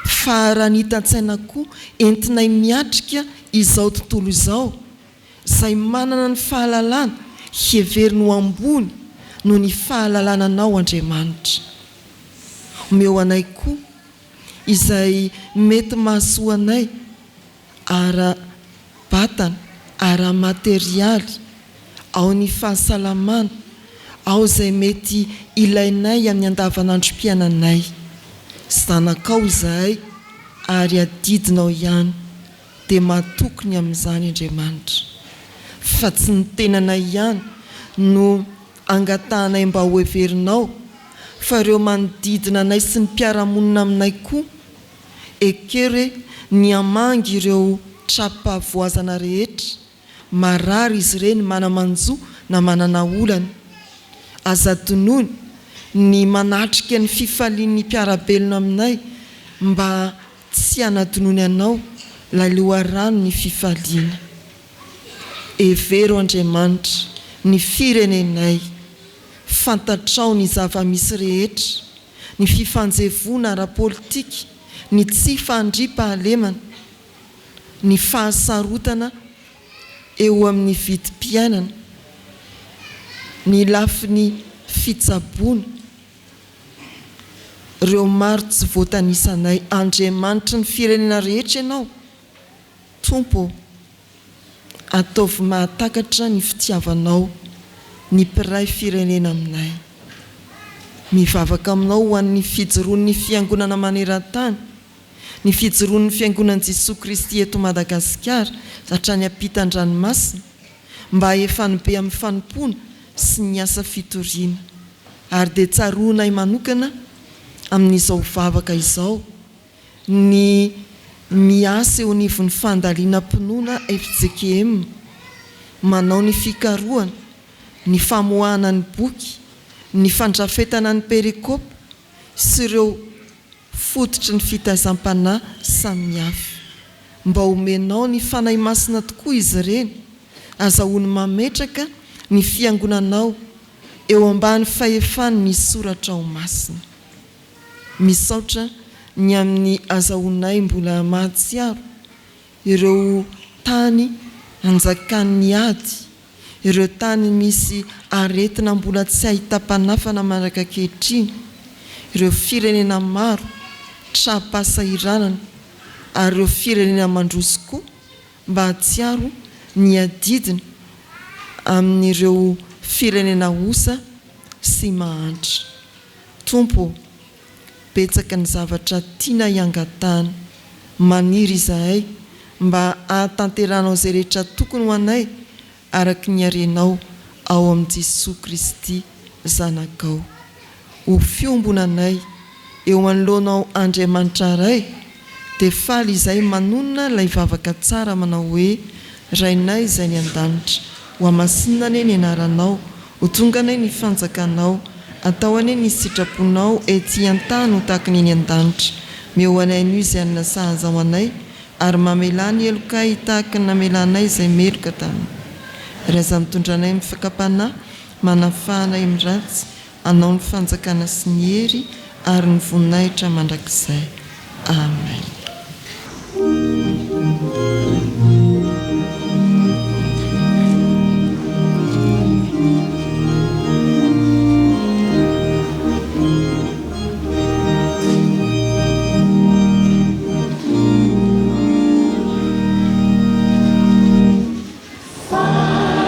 faharanita-tsaina koa entinay miatrika izao tontolo izao, izay manana ny fahalalana heverino ambony no ny fahalalànanao Andriamanitra. Omeo anay koa izay mety mahasoa anay ara-batana, ara-materialy, ao ny fahasalamana, ao izay mety ilainay amin'ny andavanandrom-piainanay. Zanakao izahay ary adidinao ihany dia matokony amin'izany Andriamanitra. Fa tsy ny tenanay ihany no angatahanay mba ho heverinao, fa ireo manodidina anay sy ny mpiara-monina aminay koa ekere ny amangy ireo trapavoazana rehetra, marary izy ireny manamanjo na manana olana. Azatonony ny manatrika ny fifalian'ny mpiarabelona aminay mba tsy anatonony anao laloharano ny fifaliana. Evero Andriamanitra ny firenenay, fantatrao ny zava-misy rehetra, ny fifanjevona ara-politika, ny tsy fandriam-pahalemana, ny fahasarotana eo amin'ny vidim-piainana, ny lafiny fitsaboana, ireo maro tsy voatanisanay. Andriamanitra ny firenena rehetra ianao, Tompo, ataovy mahatakatra ny fitiavanao ny mpiray firenena aminay. Mivavaka aminao ho an'ny fijoroan'ny fiangonana maneran-tany, ny fijoroan'ny fiangonan'i Jesosy Kristy eto Madagasikara hatrany ampitan-dranomasina, mba efanobe amin'ny fanompoana sy ny asa fitoriana. Ary dia tsaroanay manokana amin'izao vavaka izao ny miasa eo anivon'ny fandaliana mpinoana Fjkm, manao ny fikarohana, ny famoahana ny boky, ny fandrafetana ny perikopy sy ireo fototry ny fitaizam-panahy samihafa. Mba omenao ny fanahy masina tokoa izy ireny, azahoany mametraka ny fiangonanao eo ambany fahefany ny soratra ao masina. Misaotra ny amin'ny azahoanay mbola mahatsiaro ireo tany anjakan'ny ady, ireo tany misy aretina mbola tsy ahita-panafana manaraka ankehitriny, ireo firenena maro trapasahiranana ary ireo firenena mandroso koa mba hatsiaro ny adidina amin'ireo firenena osa sy mahantra. Tompo, betsaka ny zavatra tiana iangatana, maniry izahay mba ahatanteranao izay rehetra tokony ho anay araka ny harenao ao amin'i Jesosy Kristy zanakao. Ho fiombonanay eo anoloanao Andriamanitra ray, dia faly izay manonona ilay vavaka tsara manao hoe: Rainay izay ny an-danitra, ho amasinina ane ny anaranao, ho tonga ane ny fanjakanao, atao ane ny sitraponao ety an-tany ho tahaka ny an-danitra. Meo anay ny izay anona sahaza ho anay, ary mamelany elokay tahaka ny namelanay izay meloka taminy. Raza mitondranay amin'ny fakapanahy, manafahanay amin'ny ratsy, anao ny fanjakana sy ny hery ary ny voninahitra mandrakizay. Amen. FAHA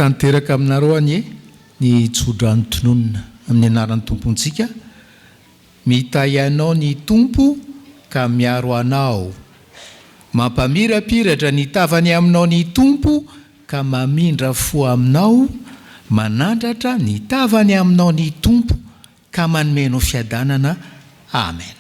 tanteraka aminareo anye ny Tsodrano tononona amin'ny anaran'ny tompontsika. Mitay anao ny tompo ka miaro anao, mampamirapiratra ny tavany aminao ny tompo ka mamindra fo aminao, manandratra ny tavany aminao ny tompo ka manomenao fiadanana. Amen.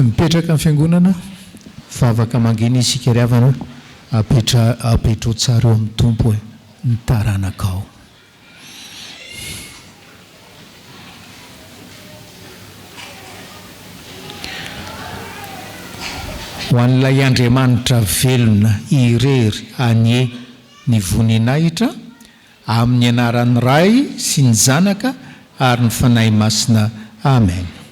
Mipetraka amin'ny fiangonana fa afaka mangina isika ry havana apetro tsara eo amin'ny tompo hoe ny taranakao. Ho an'ilay Andriamanitra velona irery anie ny voninahitra amin'ny anaran'ny Ray sy ny Zanaka ary ny fanahy masina. Amen.